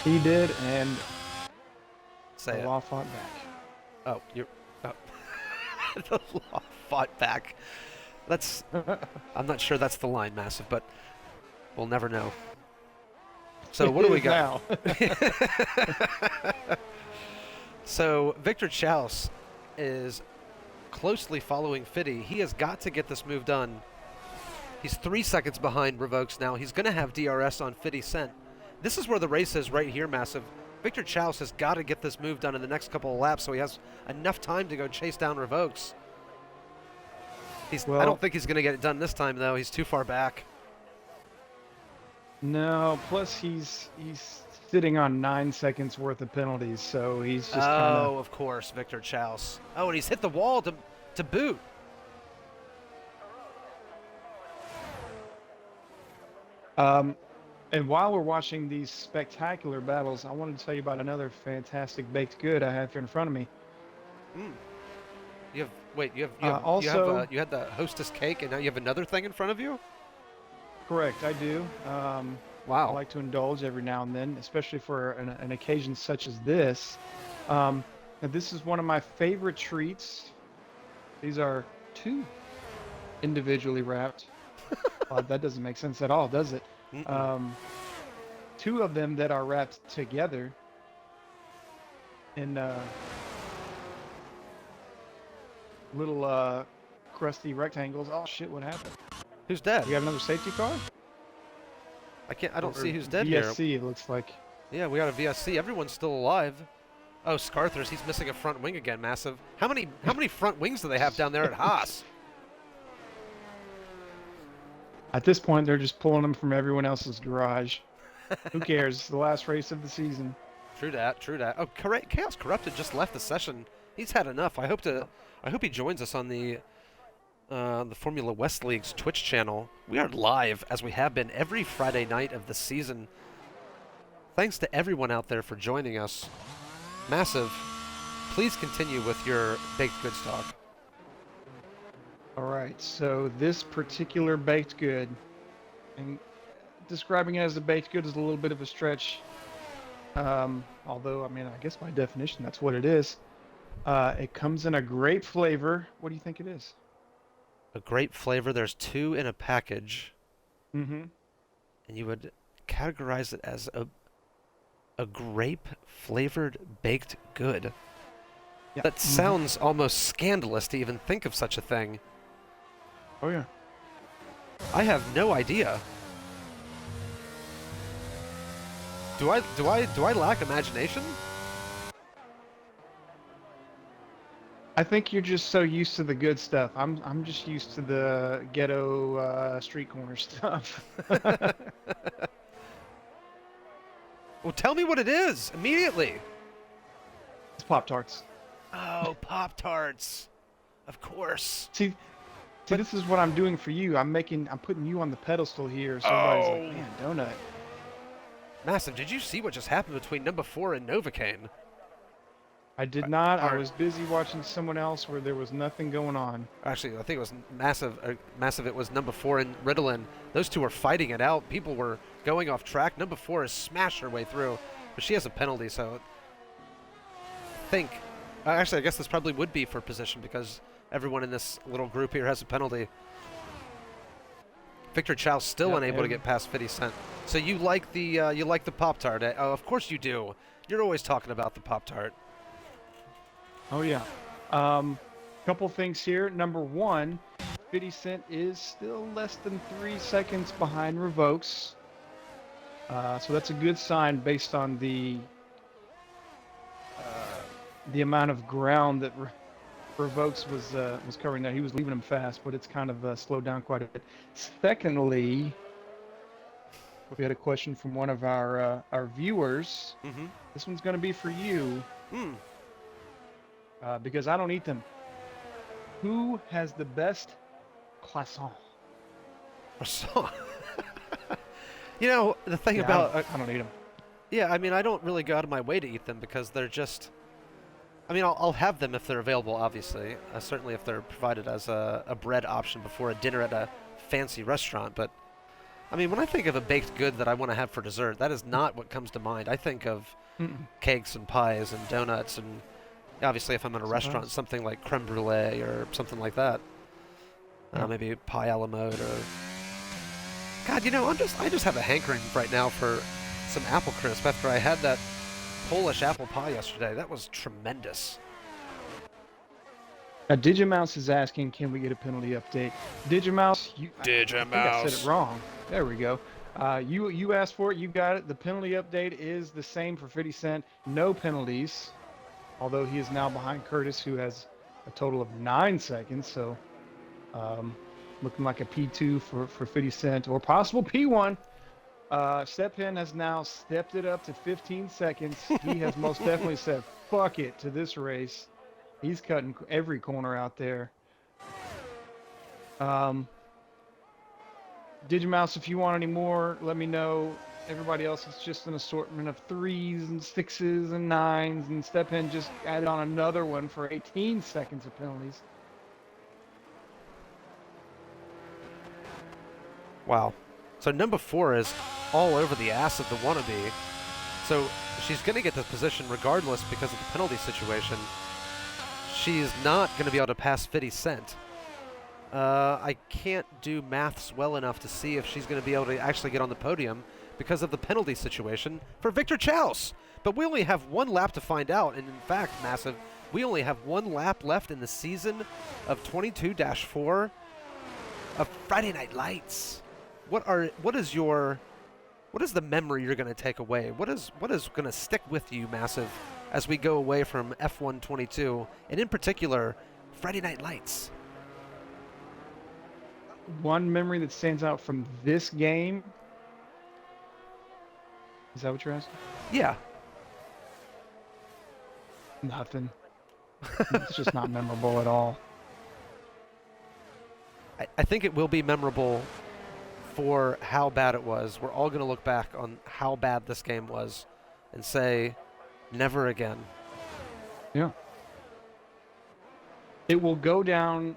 He did, and Say the law fought back. Oh, the law fought back. I'm not sure that's the line, Massive, but we'll never know. So what do we got? Now. So Victor Chaus is closely following Fiddy. He has got to get this move done. He's 3 seconds behind Revokes now. He's going to have DRS on Fiddy Cent. This is where the race is right here, Massive. Victor Chaus has got to get this move done in the next couple of laps so he has enough time to go chase down Revokes. I don't think he's going to get it done this time, though. He's too far back. No, plus he's sitting on 9 seconds worth of penalties, so he's just kind of... Oh, of course, Victor Chaus. Oh, and he's hit the wall to boot. And while we're watching these spectacular battles, I wanted to tell you about another fantastic baked good I have here in front of me. You had the Hostess cake, and now you have another thing in front of you? Correct, I do. Wow. I like to indulge every now and then, especially for an occasion such as this. Now this is one of my favorite treats. These are 2 individually wrapped. That doesn't make sense at all, does it? 2 of them that are wrapped together in little crusty rectangles. Oh shit, what happened? Who's dead? We got another safety car? I don't see who's dead VSC, here. it looks like. Yeah, we got a VSC. Everyone's still alive. Oh, Scarthers, he's missing a front wing again, Massive. How many front wings do they have down there at Haas? At this point, they're just pulling them from everyone else's garage. Who cares? It's the last race of the season. True that. Oh, Chaos Corrupted just left the session. He's had enough. I hope he joins us on the Formula West League's Twitch channel. We are live, as we have been every Friday night of the season. Thanks to everyone out there for joining us. Massive, please continue with your baked goods talk. All right, so this particular baked good, and describing it as a baked good is a little bit of a stretch. Although, I mean, I guess by definition, that's what it is. It comes in a grape flavor. What do you think it is? A grape flavor. There's 2 in a package. Mm-hmm. And you would categorize it as a grape-flavored baked good. Yeah. That sounds almost scandalous to even think of such a thing. Oh yeah. I have no idea. Do I lack imagination? I think you're just so used to the good stuff. I'm just used to the ghetto street corner stuff. Well, tell me what it is immediately. It's Pop-Tarts. Oh, Pop-Tarts. Of course. See, this is what I'm doing for you. I'm putting you on the pedestal here. So everybody's like, man, Donut. Massive, did you see what just happened between number 4 and Novocaine? I did not. I was busy watching someone else where there was nothing going on. Actually, I think it was Massive. It was number 4 and Ritalin. Those 2 were fighting it out. People were going off track. Number 4 has smashed her way through, but she has a penalty, so I think... actually, I guess this probably would be for position because everyone in this little group here has a penalty. Victor Chaus still unable to get past 50 Cent. So you like the Pop-Tart? Oh, of course you do. You're always talking about the Pop-Tart. Oh yeah. Couple things here. Number 1, 50 Cent is still less than 3 seconds behind Revokes. So that's a good sign based on the amount of ground that Revokes was covering there. He was leaving him fast, but it's kind of slowed down quite a bit. Secondly, we had a question from one of our viewers. Mm-hmm. This one's going to be for you. Because I don't eat them. Who has the best croissant? Croissant? You know, the thing about... I don't eat them. Yeah, I mean, I don't really go out of my way to eat them because they're just... I mean, I'll have them if they're available, obviously. Certainly if they're provided as a bread option before a dinner at a fancy restaurant. But, I mean, when I think of a baked good that I want to have for dessert, that is not what comes to mind. I think of cakes and pies and donuts and... Obviously, if I'm in a restaurant, something like creme brulee or something like that. Maybe pie a la mode or... God, you know, I just have a hankering right now for some apple crisp after I had that Polish apple pie yesterday. That was tremendous. Now, Digimouse is asking, can we get a penalty update? Digimouse, I think I said it wrong. There we go. You asked for it. You got it. The penalty update is the same for 50 Cent. No penalties, although he is now behind Curtis, who has a total of 9 seconds. So looking like a P2 for 50 Cent, or possible P1. Stephen has now stepped it up to 15 seconds. He has most definitely said, fuck it, to this race. He's cutting every corner out there. Digimouse, if you want any more, let me know. Everybody else is just an assortment of 3s and 6s and 9s, and Stephen just added on another one for 18 seconds of penalties. Wow. So number 4 is all over the ass of the wannabe. So she's going to get this position regardless because of the penalty situation. She's not going to be able to pass 50 Cent. I can't do maths well enough to see if she's going to be able to actually get on the podium because of the penalty situation for Victor Chaos. But we only have 1 lap to find out, and in fact, Massive, we only have 1 lap left in the season of 22-4 of Friday Night Lights. What is the memory you're going to take away? What is going to stick with you, Massive, as we go away from F122, and in particular, Friday Night Lights? One memory that stands out from this game. Is that what you're asking? Yeah. Nothing. It's just not memorable at all. I think it will be memorable for how bad it was. We're all going to look back on how bad this game was and say, never again. Yeah. It will go down.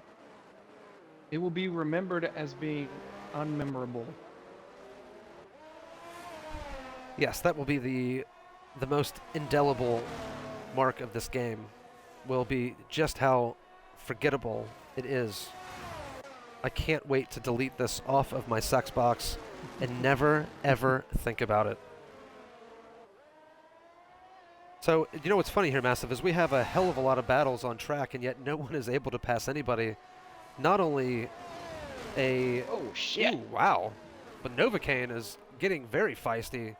It will be remembered as being unmemorable. Yes, that will be the most indelible mark of this game. Will be just how forgettable it is. I can't wait to delete this off of my sex box and never, ever think about it. So, you know what's funny here, Massive, is we have a hell of a lot of battles on track, and yet no one is able to pass anybody. Not only a... Oh, shit. Ooh, wow. But Novocaine is getting very feisty.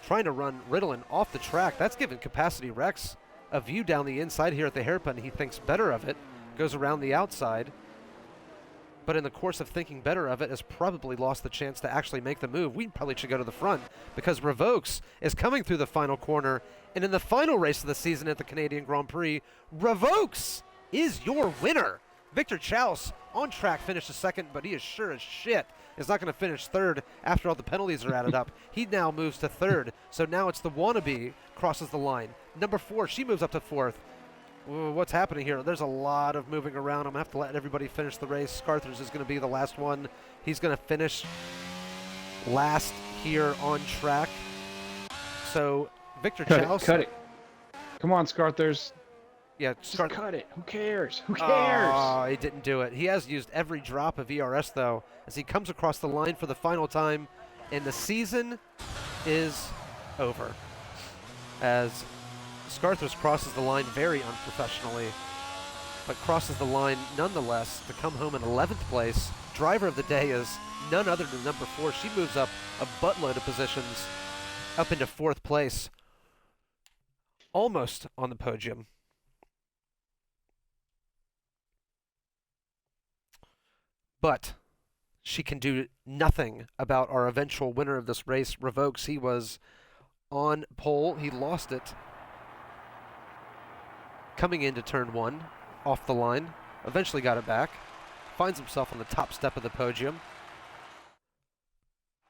Trying to run Ritalin off the track. That's given Capacity Rex a view down the inside here at the hairpin. He thinks better of it. Goes around the outside. But in the course of thinking better of it, has probably lost the chance to actually make the move. We probably should go to the front because Revokes is coming through the final corner. And in the final race of the season at the Canadian Grand Prix, Revokes is your winner. Victor Chaos on track finished second, but he is sure as shit is not going to finish third after all the penalties are added up. He now moves to third. So now it's the wannabe crosses the line. Number 4, she moves up to 4th. What's happening here? There's a lot of moving around. I'm going to have to let everybody finish the race. Scarthers is going to be the last one. He's going to finish last here on track. So Victor Chaos. Cut it. Come on, Scarthers. Yeah, just cut it. Who cares? Who cares? Oh, he didn't do it. He has used every drop of ERS, though, as he comes across the line for the final time. And the season is over. As Scarthers crosses the line very unprofessionally, but crosses the line nonetheless to come home in 11th place. Driver of the day is none other than number 4. She moves up a buttload of positions up into 4th place. Almost on the podium. But she can do nothing about our eventual winner of this race, Revokes. He was on pole. He lost it coming into turn 1, off the line. Eventually got it back. Finds himself on the top step of the podium.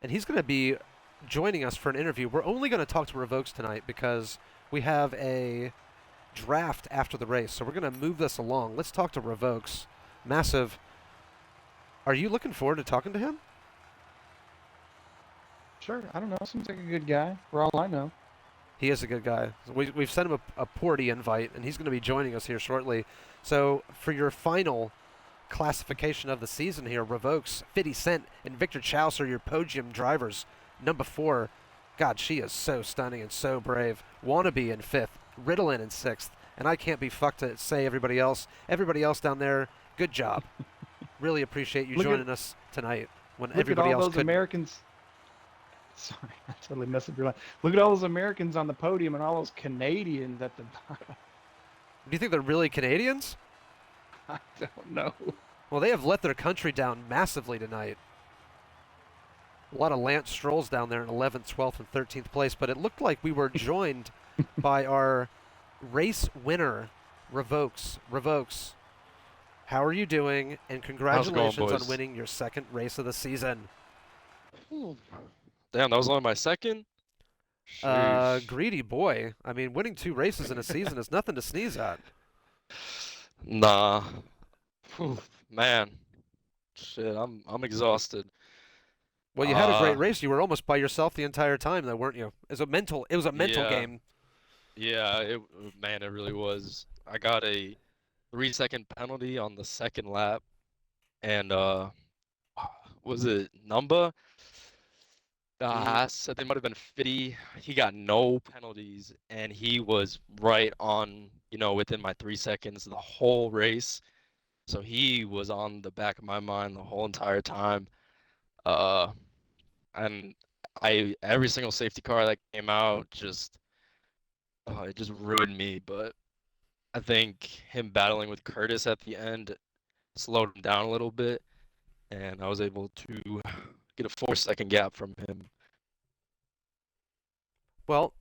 And he's going to be joining us for an interview. We're only going to talk to Revokes tonight because we have a draft after the race. So we're going to move this along. Let's talk to Revokes. Massive. Are you looking forward to talking to him? Sure. I don't know. Seems like a good guy, for all I know. He is a good guy. We've sent him a Porty invite, and he's going to be joining us here shortly. So for your final classification of the season here, Revokes, 50 Cent, and Victor Chaos are your podium drivers. Number 4, God, she is so stunning and so brave. Wannabe in 5th, Ritalin in 6th, and I can't be fucked to say everybody else. Everybody else down there, good job. Really appreciate you Look at joining us tonight when look at everybody all else those couldn't. Americans. Sorry, I totally messed up your line. Look at all those Americans on the podium and all those Canadians at the bottom. Do you think they're really Canadians? I don't know. Well, they have let their country down massively tonight. A lot of Lance Strolls down there in 11th, 12th, and 13th place, but it looked like we were joined by our race winner, Revokes. Revokes, how are you doing? And congratulations on winning your 2nd race of the season. Damn, that was only my 2nd? Sheesh. Greedy boy. I mean, winning 2 races in a season is nothing to sneeze at. Nah. Whew, man. Shit, I'm exhausted. Well, you had a great race. You were almost by yourself the entire time, though, weren't you? It was a mental game. Yeah, man, it really was. I got a 3-second penalty on the 2nd lap, and was it Numba? I said they might have been 50. He got no penalties, and he was right on, within my 3 seconds the whole race. So he was on the back of my mind the whole entire time. And every single safety car that came out it just ruined me. But I think him battling with Curtis at the end slowed him down a little bit, and I was able to get a 4-second gap from him. Well,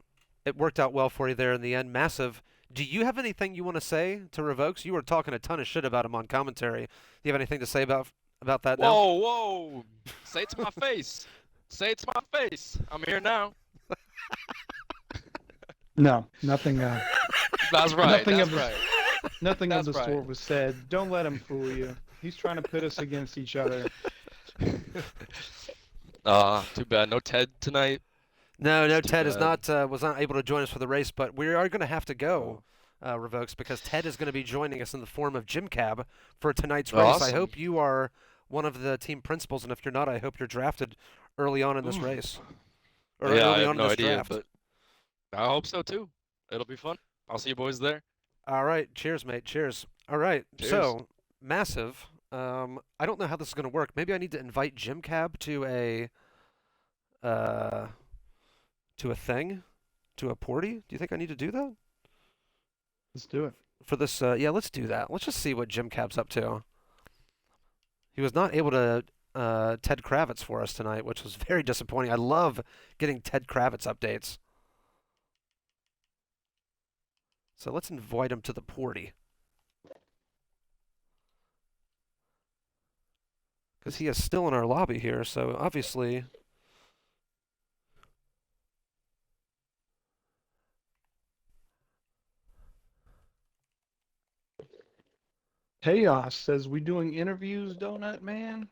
it worked out well for you there in the end. Massive. Do you have anything you want to say to Revokes? You were talking a ton of shit about him on commentary. Do you have anything to say about that now? Whoa! Say it to my face. Say it to my face. I'm here now. No, nothing. That's right. Nothing of the right. sort was said. Don't let him fool you. He's trying to pit us against each other. Too bad. No Ted tonight. No, Ted is not was not able to join us for the race, but we are going to have to go, Revokes, because Ted is going to be joining us in the form of JimCab for tonight's race. Awesome. I hope you are one of the team principals, and if you're not, I hope you're drafted early on in this race. Or yeah, early I have on no in this idea, draft. but I hope so too. It'll be fun. I'll see you boys there. All right, cheers, mate. Cheers. All right, Cheers. So Massive. I don't know how this is going to work. Maybe I need to invite JimCab to a thing, to a porty. Do you think I need to do that? Let's do it. For this, yeah, let's do that. Let's just see what JimCab's up to. He was not able to Ted Kravitz for us tonight, which was very disappointing. I love getting Ted Kravitz updates. So let's invite him to the porty. Because he is still in our lobby here, so obviously... Kaos says, we doing interviews, Donut Man?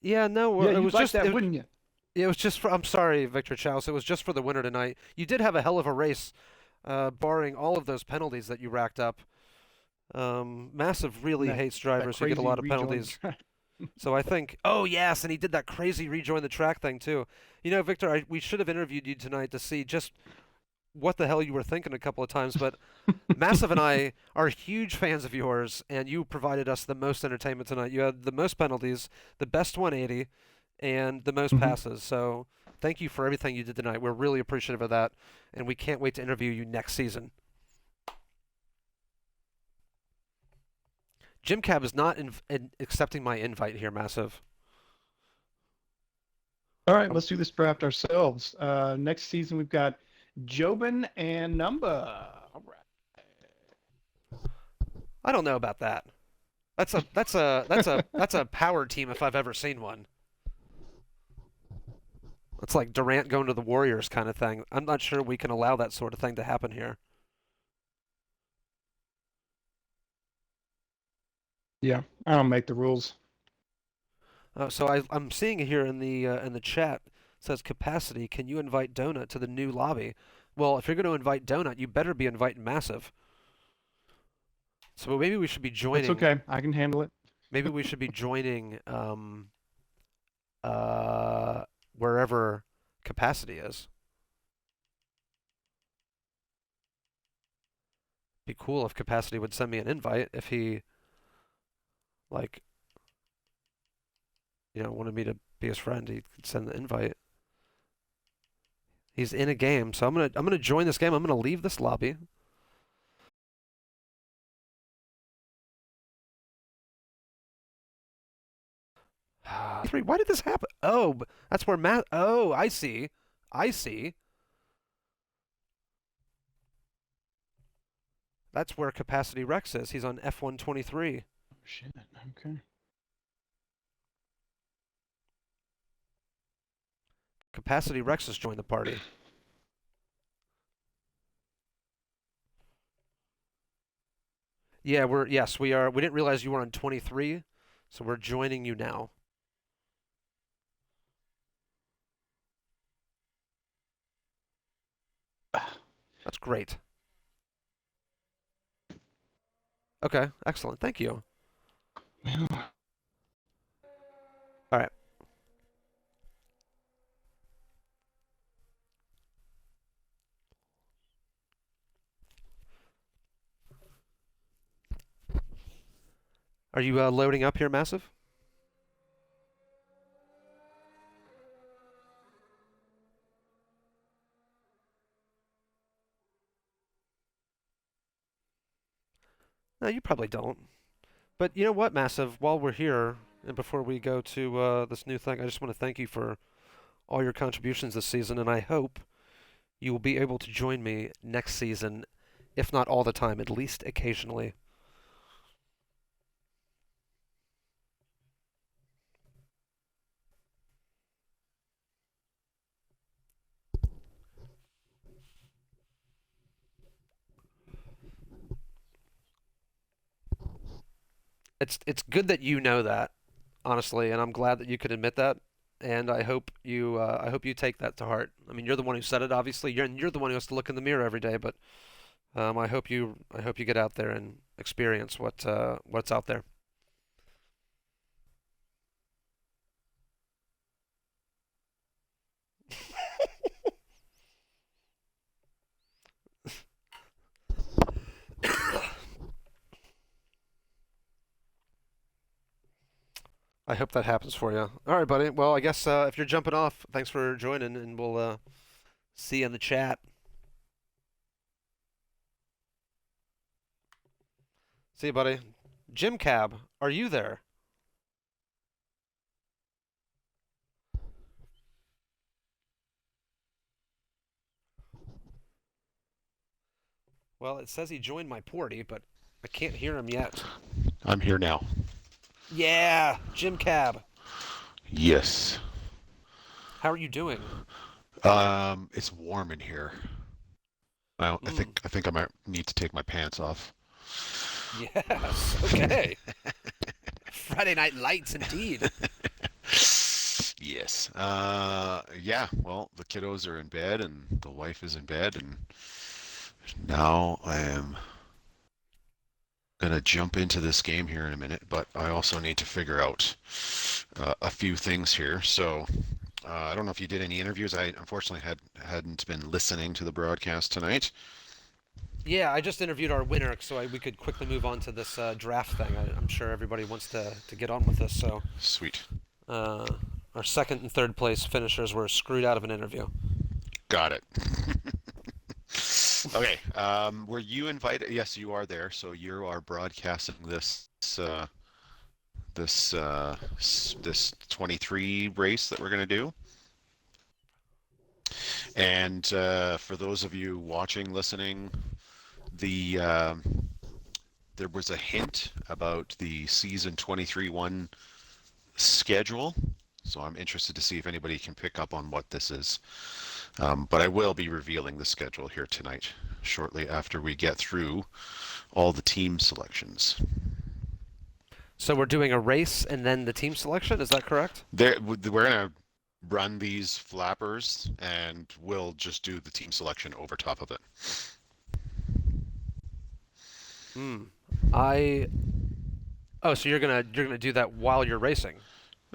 Yeah, no, Yeah, it you'd was like just that, wouldn't you? It was just for. I'm sorry, Victor Chaus. It was just for the winner tonight. You did have a hell of a race, barring all of those penalties that you racked up. Massive really hates drivers who get a lot of penalties. So I think. Oh yes, and he did that crazy rejoin the track thing too. You know, Victor, we should have interviewed you tonight to see just what the hell you were thinking a couple of times. But Massive and I are huge fans of yours, and you provided us the most entertainment tonight. You had the most penalties, the best 180, and the most passes. So thank you for everything you did tonight. We're really appreciative of that, and we can't wait to interview you next season. JimCab is not accepting my invite here, Massive. All right, let's do this draft ourselves. Next season, we've got Jobin and Numba. All right. I don't know about that. That's a power team if I've ever seen one. It's like Durant going to the Warriors kind of thing. I'm not sure we can allow that sort of thing to happen here. Yeah, I don't make the rules. So I'm seeing here in the chat, it says capacity. Can you invite Donut to the new lobby? Well, if you're going to invite Donut, you better be inviting Massive. So maybe we should be joining. It's okay. I can handle it. Maybe we should be joining wherever capacity is. Be cool if Capacity would send me an invite if he, like, wanted me to be his friend. He could send the invite. He's in a game, so I'm gonna join this game. I'm gonna leave this lobby. Why did this happen? Oh, that's where Matt. Oh, I see. I see. That's where Capacity Rex is. He's on F123. Oh, shit. Okay. Capacity Rex has joined the party. Yeah, yes, we are. We didn't realize you were on 23, so we're joining you now. That's great. Okay, excellent. Thank you. All right. Are you loading up here, Massive? No, you probably don't. But you know what, Massive? While we're here, and before we go to this new thing, I just want to thank you for all your contributions this season, and I hope you will be able to join me next season, if not all the time, at least occasionally. It's good that you know that, honestly, and I'm glad that you could admit that. And I hope you take that to heart. I mean, you're the one who said it, obviously. You're the one who has to look in the mirror every day. But I hope you get out there and experience what's out there. I hope that happens for you. All right, buddy. Well, I guess if you're jumping off, thanks for joining, and we'll see you in the chat. See you, buddy. JimCab, are you there? Well, it says he joined my party, but I can't hear him yet. I'm here now. Yeah, JimCab. Yes. How are you doing? It's warm in here. I think I might need to take my pants off. Yes. Okay. Friday Night Lights, indeed. Yes. Yeah. Well, the kiddos are in bed, and the wife is in bed, and now I am gonna jump into this game here in a minute. But I also need to figure out a few things here. So. I don't know if you did any interviews. I unfortunately hadn't been listening to the broadcast tonight. Yeah, I just interviewed our winner, so we could quickly move on to this draft thing. I'm sure everybody wants to get on with this. So Sweet. our second and third place finishers were screwed out of an interview. Got it. Okay. Were you invited? Yes, you are there. So you are broadcasting this 23 race that we're going to do. And for those of you watching, listening, there was a hint about the season 23-1 schedule. So I'm interested to see if anybody can pick up on what this is. But I will be revealing the schedule here tonight, shortly after we get through all the team selections. So we're doing a race and then the team selection, is that correct? We're going to run these flappers and we'll just do the team selection over top of it. Oh, so you're gonna do that while you're racing?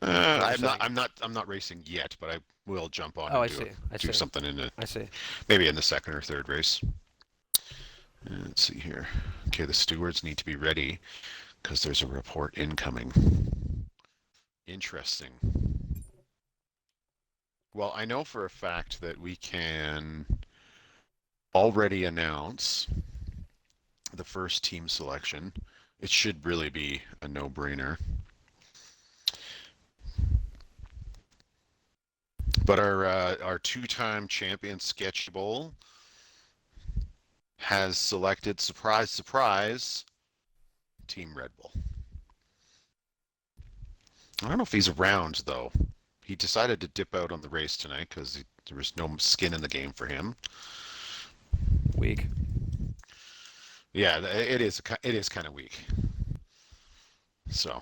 I'm not racing yet, but I will jump on and do something in the I see. Maybe in the second or third race. Let's see here. Okay, the stewards need to be ready because there's a report incoming. Interesting. Well, I know for a fact that we can already announce the first team selection. It should really be a no-brainer. But our two-time champion Sketch Bowl has selected, surprise, surprise, Team Red Bull. I don't know if he's around, though. He decided to dip out on the race tonight because there was no skin in the game for him. Weak. Yeah, it is kind of weak. So,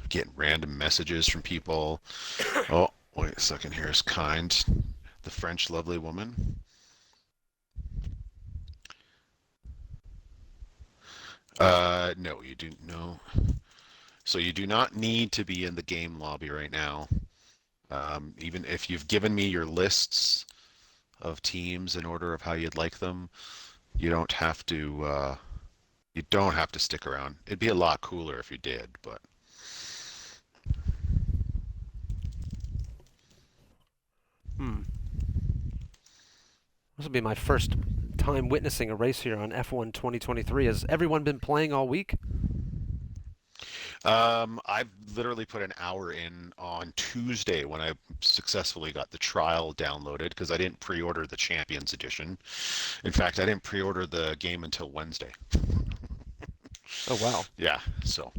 getting random messages from people. Oh, wait a second. Here's Kind, the French lovely woman. No, you do no. So you do not need to be in the game lobby right now. Even if you've given me your lists of teams in order of how you'd like them, you don't have to. You don't have to stick around. It'd be a lot cooler if you did, but. This will be my first time witnessing a race here on F1 2023. Has everyone been playing all week? I've literally put an hour in on Tuesday when I successfully got the trial downloaded because I didn't pre-order the Champions Edition. In fact, I didn't pre-order the game until Wednesday. Oh, wow. Yeah, so.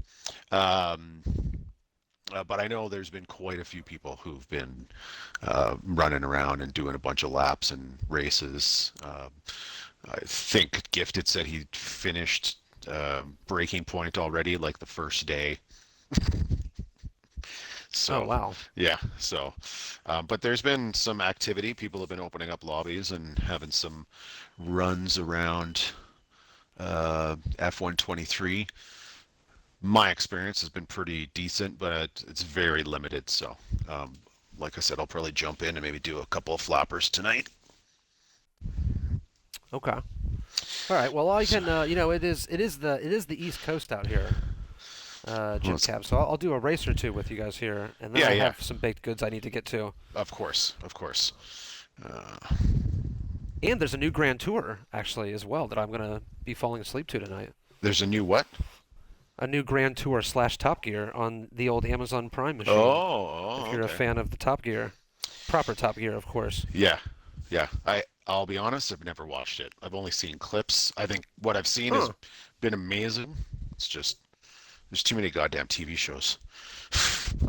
But I know there's been quite a few people who've been running around and doing a bunch of laps and races. I think Gifted said he finished Breaking Point already, like the first day. So, oh, wow. Yeah, so, but there's been some activity. People have been opening up lobbies and having some runs around F123. My experience has been pretty decent, but it's very limited. So, like I said, I'll probably jump in and maybe do a couple of flappers tonight. Okay. All right. Well, I can. It is the East Coast out here, JimCab. So I'll do a race or two with you guys here, and then I have some baked goods I need to get to. Of course, of course. And there's a new Grand Tour actually as well that I'm gonna be falling asleep to tonight. There's a new what? A new Grand Tour / Top Gear on the old Amazon Prime machine. If you're a fan of the Top Gear, proper Top Gear, of course. Yeah. I'll be honest, I've never watched it. I've only seen clips. I think what I've seen has been amazing. It's just there's too many goddamn TV shows.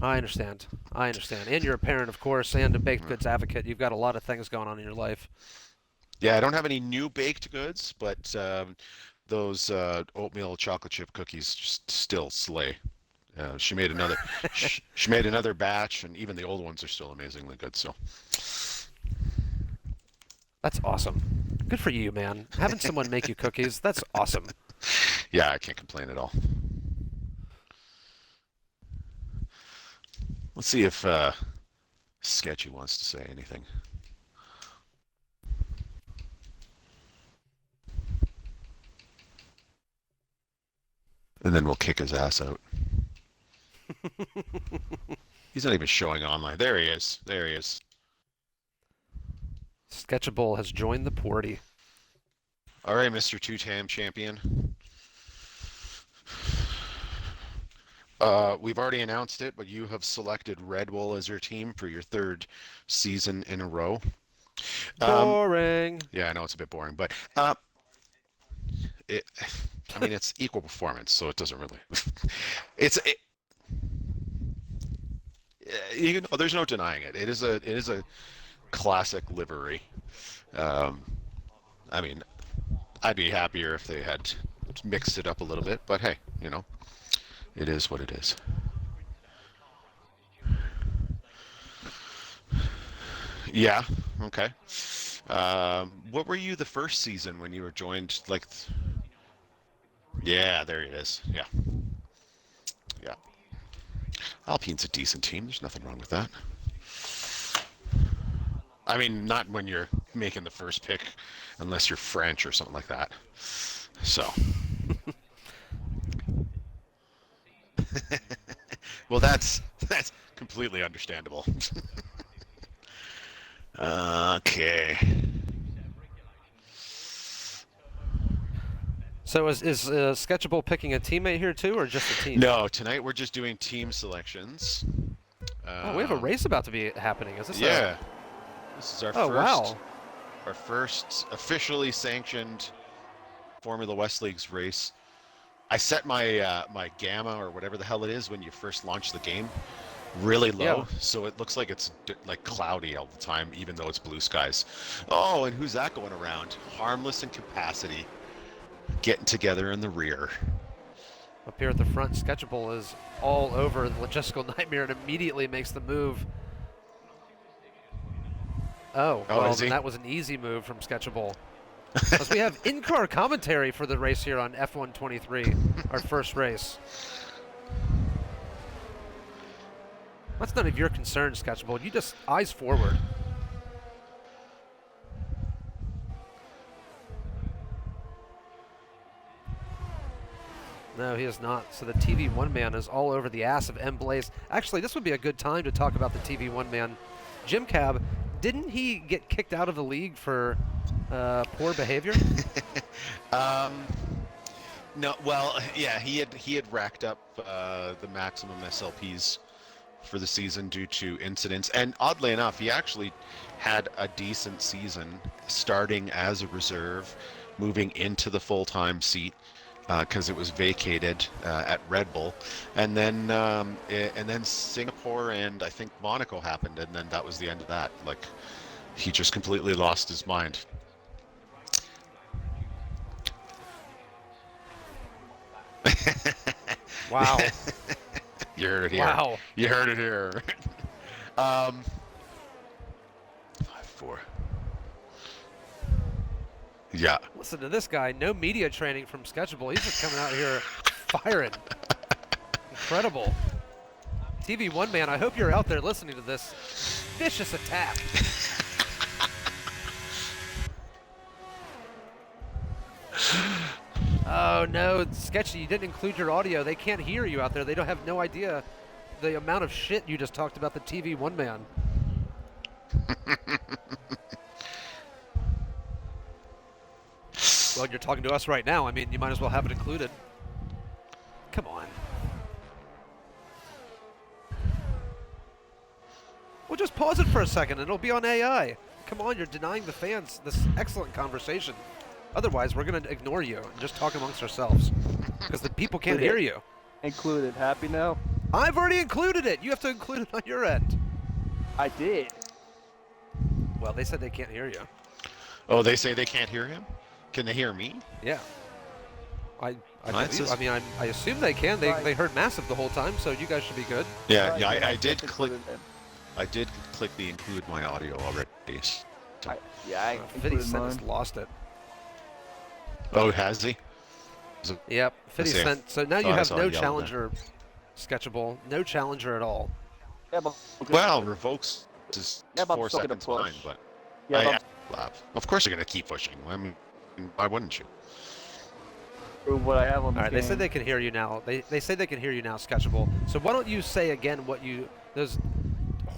I understand. And you're a parent, of course, and a baked goods advocate. You've got a lot of things going on in your life. Yeah, I don't have any new baked goods, but those oatmeal chocolate chip cookies just still slay. She made another. she made another batch, and even the old ones are still amazingly good. So. That's awesome. Good for you, man. Having someone make you cookies, that's awesome. Yeah, I can't complain at all. Let's see if Sketchy wants to say anything. And then we'll kick his ass out. He's not even showing online. There he is. Sketchable has joined the party. All right, Mr. Two-Time Champion. We've already announced it, but you have selected Red Bull as your team for your third season in a row. Boring. Yeah, I know it's a bit boring, but it's equal performance, so it doesn't really. There's no denying it. It is a classic livery. I'd be happier if they had mixed it up a little bit, but hey, it is what it is. Yeah, okay. What were you the first season when you were joined? Yeah, there he is. Yeah. Alpine's a decent team. There's nothing wrong with that. I mean, not when you're making the first pick unless you're French or something like that. So. Well, that's completely understandable. Okay. So is Sketchable picking a teammate here too, or just a team? No, tonight we're just doing team selections. Oh, we have a race about to be happening. Is this? Yeah. This is our Oh, wow. Our first officially sanctioned Formula West Leagues race. I set my my gamma or whatever the hell it is when you first launch the game really low, Yeah. so it looks like it's like cloudy all the time, even though it's blue skies. Oh, and who's that going around? Harmless and Capacity getting together in the rear. Up here at the front, Sketchable is all over the Logistical Nightmare and immediately makes the move. Oh, well, is he? then that was an easy move from Sketchable. Because we have in-car commentary for the race here on F123, our first race. That's none of your concern, Sketchable. You just eyes forward. No, he is not. So the TV1 man is all over the ass of M. Blaze. Actually, this would be a good time to talk about the TV1 man. JimCab, didn't he get kicked out of the league for poor behavior? No, well, yeah, he had racked up the maximum SLPs for the season due to incidents, and oddly enough, he actually had a decent season starting as a reserve, moving into the full-time seat because it was vacated at Red Bull, and then Singapore and I think Monaco happened, and then that was the end of that. Like, he just completely lost his mind. Wow. You heard it here. Wow. You heard it here. 5-4. Yeah. Listen to this guy. No media training from Sketchable. He's just coming out here firing. Incredible. TV1 man, I hope you're out there listening to this vicious attack. Oh no, Sketchy, you didn't include your audio. They can't hear you out there. They don't have no idea the amount of shit you just talked about the TV1 man. Well, you're talking to us right now. I mean, you might as well have it included. Come on. We'll just pause it for a second and it'll be on AI. Come on, you're denying the fans this excellent conversation. Otherwise, we're going to ignore you and just talk amongst ourselves. Because the people can't hear you. Included. Happy now? I've already included it. You have to include it on your end. I did. Well, they said they can't hear you. Oh, they say they can't hear him? Can they hear me? Yeah. I just- mean, I assume they can. They heard massive the whole time, so you guys should be good. Yeah, Right, yeah. I I did just click. included him. I did click the include my audio already. I Fitty included Sent has mine. lost it. Oh, has he? Yep, Fitty see. Sent. So now you Thought I have saw no it yellow challenger, Sketchable. No challenger at all. Yeah, but Well, revokes is Yeah, but I'm 4 still gonna seconds push. behind, but yeah, of course you're gonna keep pushing. I mean, why wouldn't you? prove what I have on All right, they game. said they can hear you now. They say they can hear you now, Sketchable. So why don't you say again what those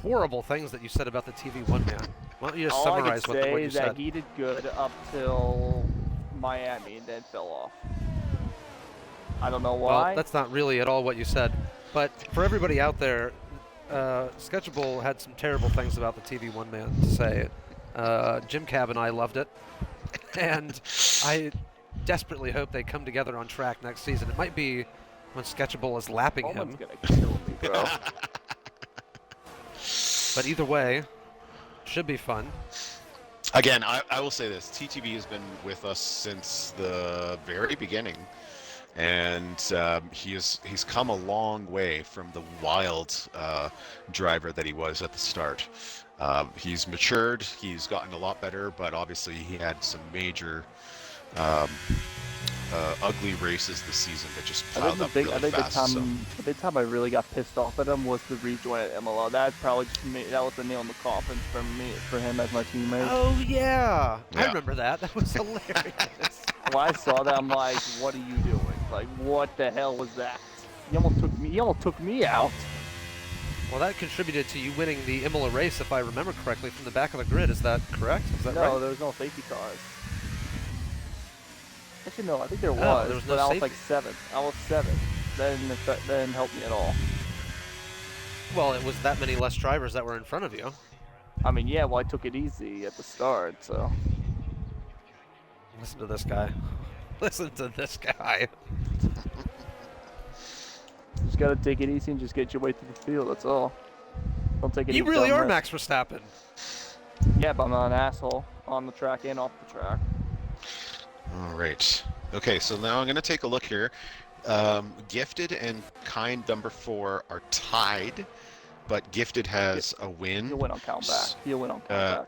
horrible things that you said about the TV1 man? Why don't you just All I summarize can what say you is that said? he did good up till Miami and then fell off. I don't know why. Well, that's not really at all what you said. But for everybody out there, Sketchable had some terrible things about the TV1 man to say. JimCab and I loved it. And I desperately hope they come together on track next season. It might be when Sketchable is lapping Someone's him. gonna kill me, bro. But either way, should be fun. Again, I will say this: TTV has been with us since the very beginning, and he's come a long way from the wild driver that he was at the start. He's matured, he's gotten a lot better, but obviously he had some major ugly races this season that just I plowed think up really fast. the big time I really got pissed off at him was the rejoin at Imola. That probably just that was the nail in the coffin for him as my teammate. Oh yeah, I Yeah. remember that. That was hilarious. When I saw that, I'm like, what are you doing? Like, what the hell was that? He almost took me out. Well, that contributed to you winning the Imola race, if I remember correctly, from the back of the grid. Is that correct? Is that No, right? there was no safety cars. Actually, no, I think there was, there was no but I was safety. like 7th. I was 7th. That didn't help me at all. Well, it was that many less drivers that were in front of you. I mean, yeah, well, I took it easy at the start, so. Listen to this guy. Listen to this guy. Just gotta take it easy and just get your way through the field, that's all. Don't take any You really dumb are risks. Max Verstappen. Yeah, but I'm not an asshole on the track and off the track. All right. Okay, so now I'm going to take a look here. Gifted and Kind number 4 are tied, but Gifted has a win. He'll win on count back. He'll win on count back.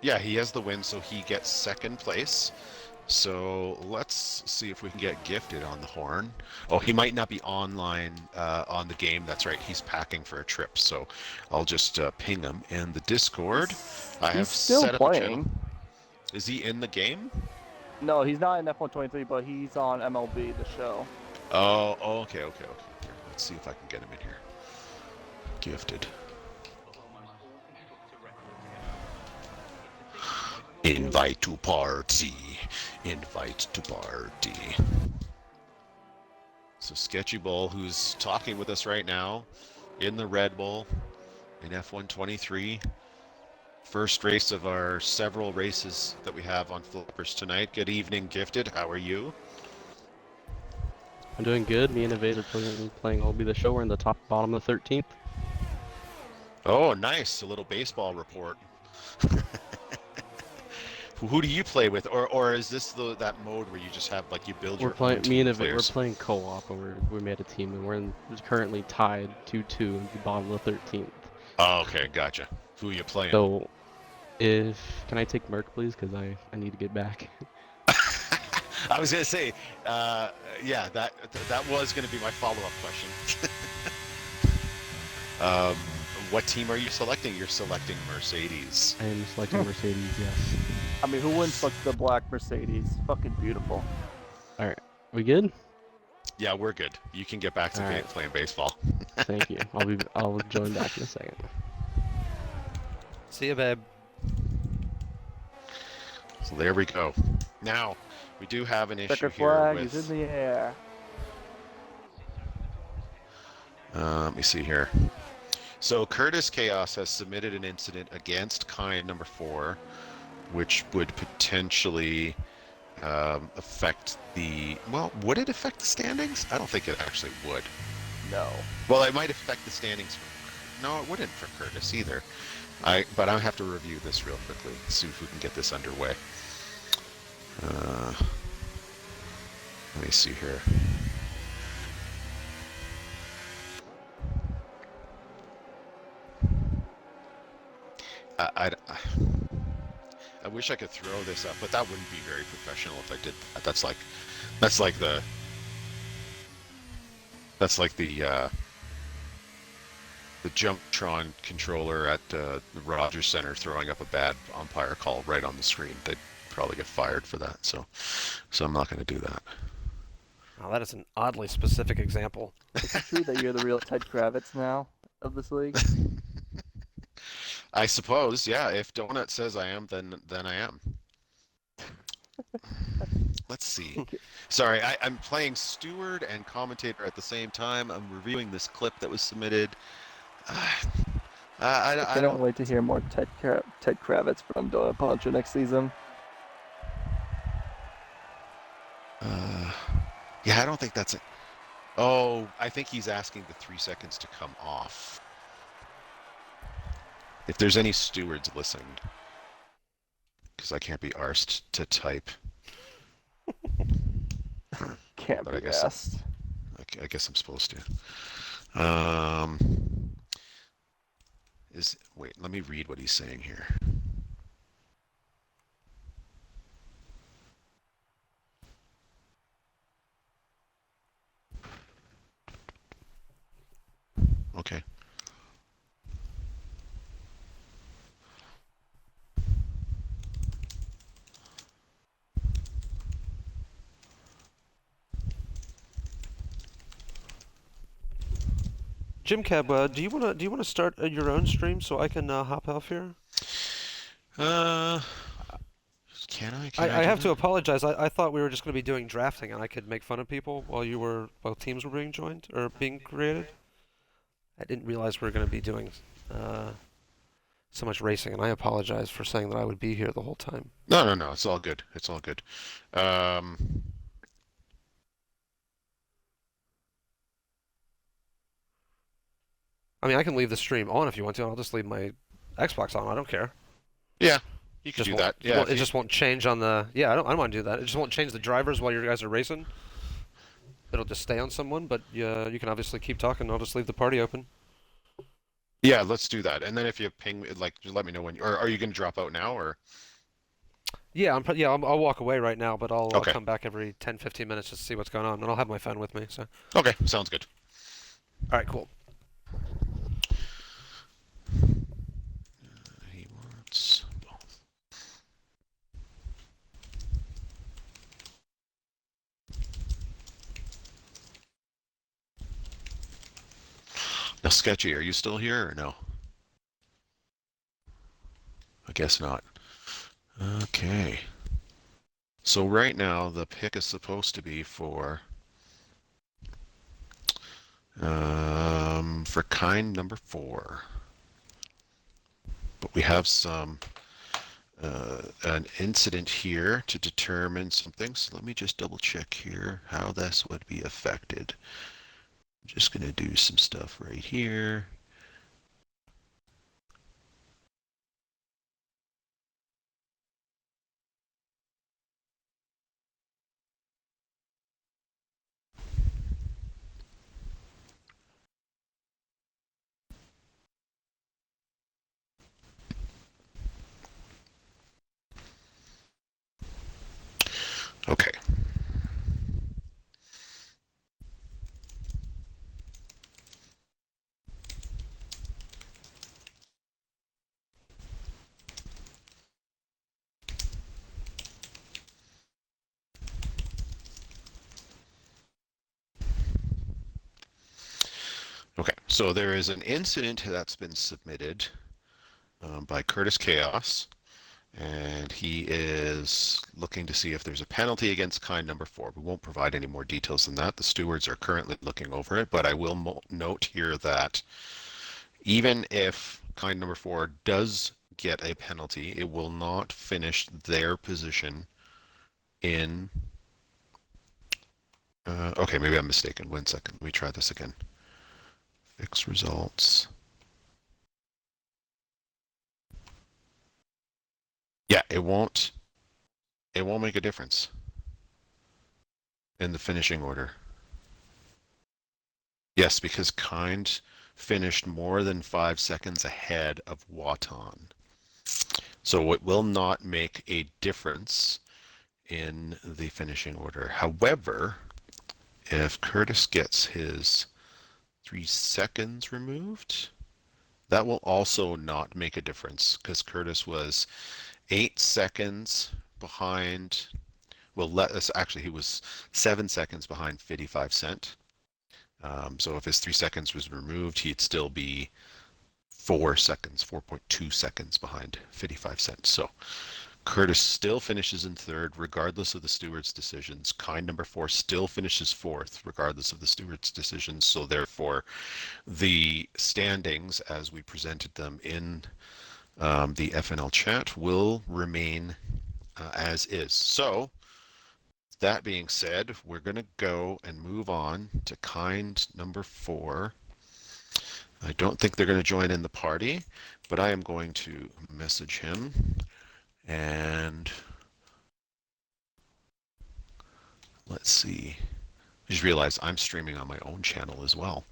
Yeah, he has the win, so he gets 2nd place. So let's see if we can get Gifted on the horn. Oh, he might not be online on the game. That's right, he's packing for a trip. So I'll just ping him in the Discord. I have He's still set up a channel. playing. Is he in the game? No, he's not in F123, but he's on MLB, the show. Oh, okay. Here, let's see if I can get him in here. Gifted. Invite to party. Invite to party. So Sketchy Bull, who's talking with us right now in the Red Bull in F123. First race of our several races that we have on Flippers tonight. Good evening, Gifted. How are you? I'm doing good. Me and Evade are playing I'll Be the Show. We're in the top bottom of the 13th. Oh, nice. A little baseball report. Who do you play with, or is this that mode where you just have like you build your own team Me and of Evade, we're players? playing co-op, and we made a team, and we're currently tied 2-2 in the bottom of the 13th. Oh, okay, gotcha. Who are you playing? So, can I take Merc, please? Because I need to get back. I was gonna say, yeah, that was gonna be my follow-up question. What team are you selecting? You're selecting Mercedes. I am selecting Mercedes, yes. I mean, who wouldn't select the black Mercedes? Fucking beautiful. Alright, we good? Yeah, we're good. You can get back to All right. playing baseball. Thank you. I'll join back in a second. See you, babe. So there we go. Now, we do have an issue Checker here flag with... is in the air. let me see here. So Curtis Kaos has submitted an incident against Kind number 4, which would potentially affect the... Well, would it affect the standings? I don't think it actually would. No. Well, it might affect the standings. No, it wouldn't for Curtis either. But I have to review this real quickly, see if we can get this underway. Let me see here. I wish I could throw this up, but that wouldn't be very professional if I did that. That's like the Jumptron controller at the Rogers Center throwing up a bad umpire call right on the screen. They'd probably get fired for that. So I'm not going to do that. Oh, that is an oddly specific example. Is it true that you're the real Ted Kravitz now of this league? I suppose, yeah. If Donut says I am, then I am. Let's see. Sorry, I'm playing steward and commentator at the same time. I'm reviewing this clip that was submitted. I don't wait to hear more Ted Kravitz from DonutPuncher next season. Yeah, I don't think that's it. Oh, I think he's asking the 3 seconds to come off. If there's any stewards listening, because I can't be arsed to type. Can't But be I asked. guess I'm supposed to. Wait, let me read what he's saying here. Okay. JimCab, do you wanna start your own stream so I can hop off here? Uh, can I? Can I I do have to that? apologize. I thought we were just going to be doing drafting and I could make fun of people while teams were being joined or being created. I didn't realize we were going to be doing uh, so much racing, and I apologize for saying that I would be here the whole time. No, no, no. It's all good. It's all good. Um, I mean, I can leave the stream on if you want to. I'll just leave my Xbox on. I don't care. yeah, you can Just do won't, that. Yeah, it just won't change on the. Yeah, I don't want to do that. It just won't change the drivers while you guys are racing. It'll just stay on someone, but you can obviously keep talking. I'll just leave the party open. yeah. Let's do that. And then if you ping, like, just let me know when. Or are you going to drop out now, or? Yeah, I'll walk away right now, but I'll Okay. come back every 10, 15 minutes just to see what's going on, and I'll have my phone with me. So, Okay, sounds good. all right, cool. He wants both. Now, Sketchy, are you still here or no? I guess not. Okay. So right now the pick is supposed to be for kind number 4, but we have an incident here to determine something. So let me just double check here how this would be affected. I'm just gonna do some stuff right here. Okay. Okay, so there is an incident that's been submitted by Curtis Kaos, and he is looking to see if there's a penalty against kind number 4. We won't provide any more details than that. The stewards are currently looking over it, but I will note here that even if kind number 4 does get a penalty, it will not finish their position in... okay, maybe I'm mistaken. 1 second. Let me try this again. Fix results. Yeah, it won't make a difference in the finishing order. Yes, because kind finished more than 5 seconds ahead of Watan. So it will not make a difference in the finishing order. However, if Curtis gets his 3 seconds removed, that will also not make a difference because Curtis was 8 seconds behind. Well, actually, he was 7 seconds behind 55 Cent. So if his 3 seconds was removed, he'd still be 4 seconds, 4.2 seconds behind 55 Cent. So Curtis still finishes in 3rd, regardless of the steward's decisions. Kind number 4 still finishes 4th, regardless of the steward's decisions. So therefore, the standings, as we presented them in the FNL chat, will remain as is. So that being said, we're going to go and move on to kind number 4. I don't think they're going to join in the party, but I am going to message him and let's see. I just realized I'm streaming on my own channel as well.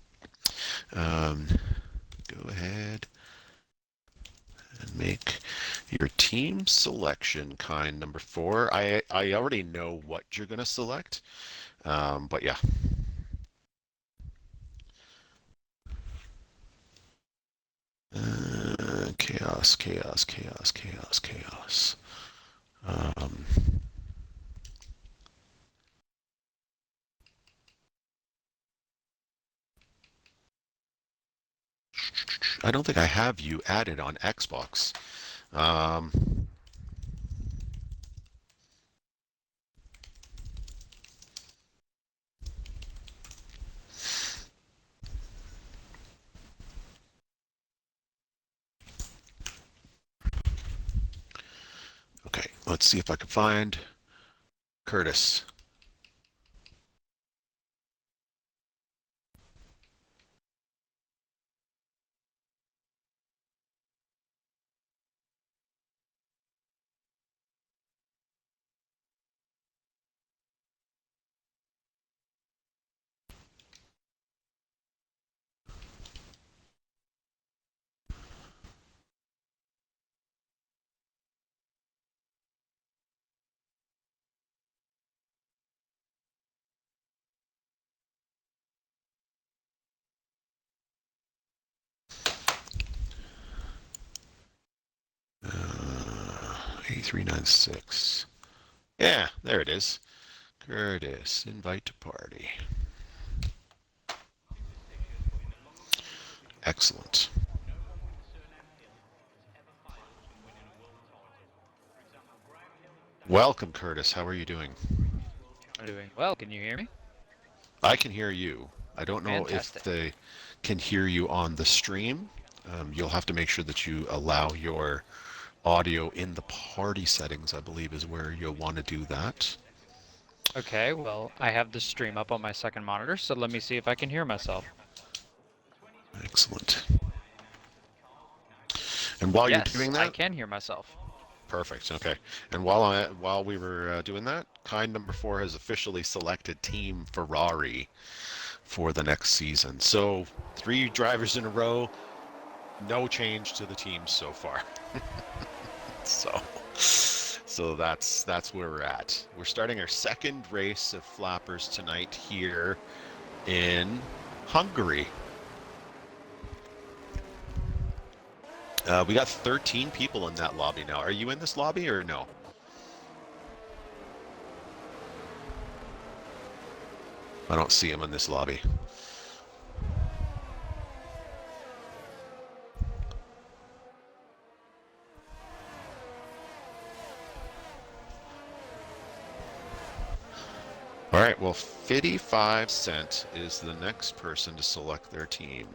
Go ahead and make your team selection kind number 4. I already know what you're going to select, but yeah. Chaos, chaos, chaos, chaos, chaos. I don't think I have you added on Xbox. Okay, let's see if I can find Curtis. A396. Yeah, there it is. Curtis, invite to party. Excellent. Welcome, Curtis. How are you doing? I'm doing well. Can you hear me? I can hear you. I don't know Fantastic. if they can hear you on the stream. You'll have to make sure that you allow your audio in the party settings, I believe is where you'll want to do that. Okay, well, I have the stream up on my second monitor, so let me see if I can hear myself. Excellent. And while Yes, you're doing I that, can hear myself. perfect. Okay. And while we were doing that, kind number 4 has officially selected Team Ferrari for the next season. So 3 drivers in a row, no change to the teams so far. So that's where we're at. We're starting our second race of flappers tonight here in Hungary. We got 13 people in that lobby now. Are you in this lobby or no? I don't see him in this lobby. All right, well, 55 Cent is the next person to select their team.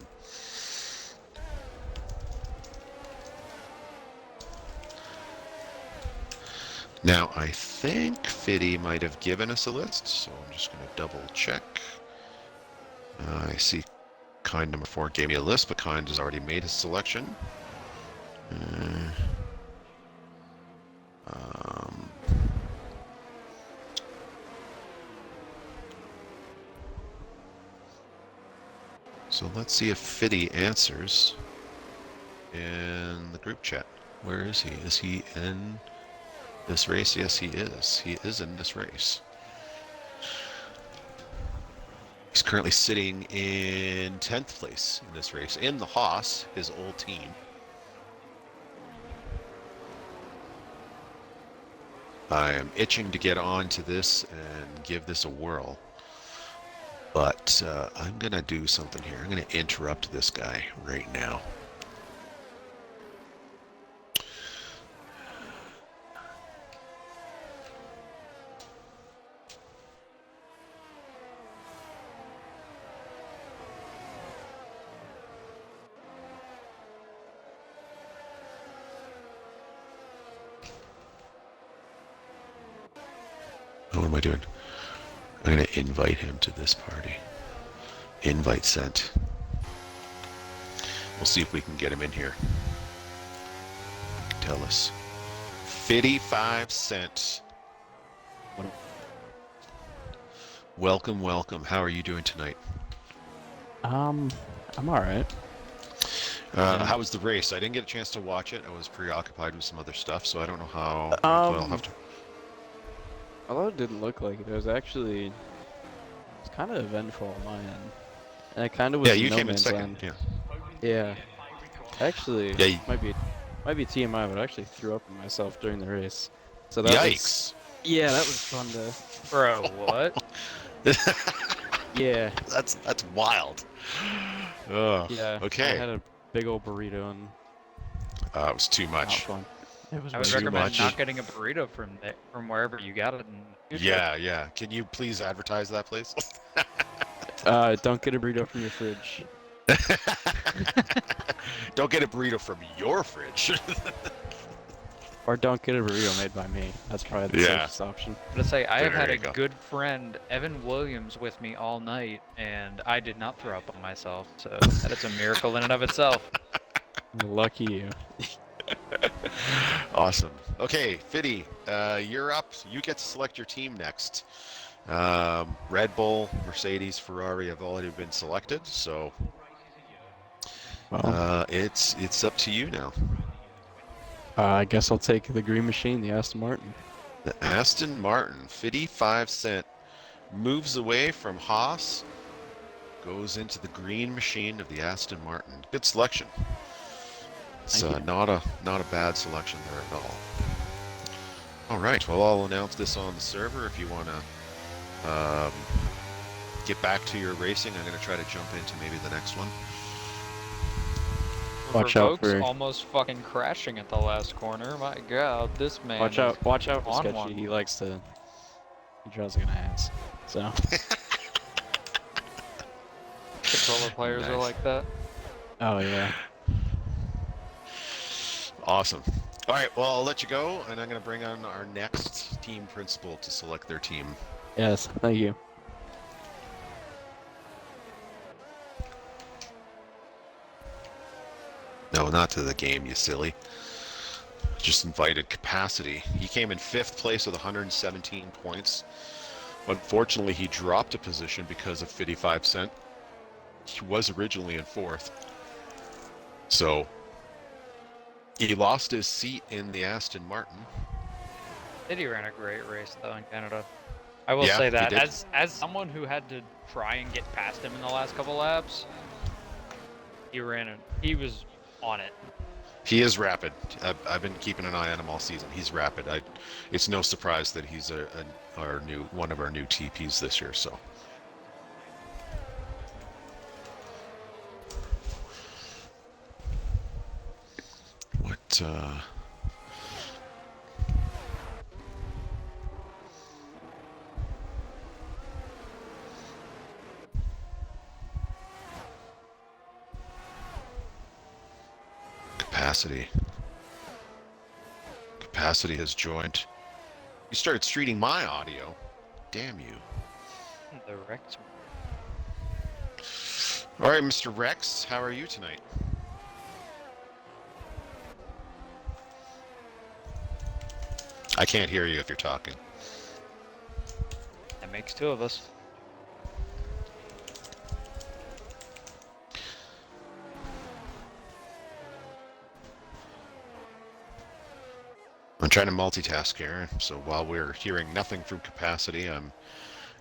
Now, I think Fiddy might have given us a list, so I'm just going to double check. I see Kind number 4 gave me a list, but Kind has already made his selection. So let's see if Fiddy answers in the group chat. Where is he? Is he in this race? Yes, he is. He is in this race. He's currently sitting in 10th place in this race, in the Haas, his old team. I am itching to get on to this and give this a whirl. But I'm going to do something here. I'm going to interrupt this guy right now. What am I doing? I'm going to invite him to this party. Invite sent. We'll see if we can get him in here. Tell us. 55 Cent. Welcome, welcome. How are you doing tonight? I'm alright. How was the race? I didn't get a chance to watch it. I was preoccupied with some other stuff, so I don't know how. I'll have to. Although it didn't look like it, it was actually kind of eventful on my end. And it kind of was Yeah, you no came in man's second. land. Yeah. Yeah. Actually, Yeah. might be TMI, but I actually threw up on myself during the race. So that was, Yikes. yeah, that was fun to, Bro, what? yeah, That's wild. Oh, yeah. I okay. had a big old burrito and It was too not much. fun. It was I would Too recommend much. not getting a burrito from wherever you got it in the future. Yeah. Can you please advertise that, please? Don't get a burrito from your fridge. Don't get a burrito from your fridge. Or don't get a burrito made by me. That's probably the Yeah. safest option. But to say, I have There had you a go. good friend, Evan Williams, with me all night, and I did not throw up on myself. So that is a miracle in and of itself. Lucky you. Awesome. Okay, Fiddy, you're up. You get to select your team next. Red Bull, Mercedes, Ferrari have already been selected, so Well, it's up to you now. I guess I'll take the green machine, the Aston Martin. The Aston Martin, 55 cent, moves away from Haas, goes into the green machine of the Aston Martin. Good selection. It's Thank you. not a bad selection there at all. All right, well, I'll announce this on the server. If you want to get back to your racing, I'm going to try to jump into maybe the next one. Watch out Revoke's for- almost fucking crashing at the last corner. My God, this man. Watch out for on Sketchy. one. He likes to. He draws like an ass. So. Controller players are Nice. like that. Oh yeah. Awesome. All right, well, I'll let you go, and I'm going to bring on our next team principal to select their team. Yes. Thank you. No, not to the game, you silly. Just invited Capacity. He came in 5th place with 117 points. Unfortunately, he dropped a position because of 55 cent. He was originally in 4th. So, he lost his seat in the Aston Martin. Diddy ran a great race though in Canada. I will Yeah, say he that did. as someone who had to try and get past him in the last couple laps, he was on it. He is rapid. I've been keeping an eye on him all season. He's rapid. It's no surprise that he's one of our new TPs this year. So. What? Capacity. Capacity has joined. You started streaming my audio. Damn you. The Rex. All right, Mr. Rex, how are you tonight? I can't hear you if you're talking. That makes 2 of us. I'm trying to multitask here, so while we're hearing nothing from Capacity, I'm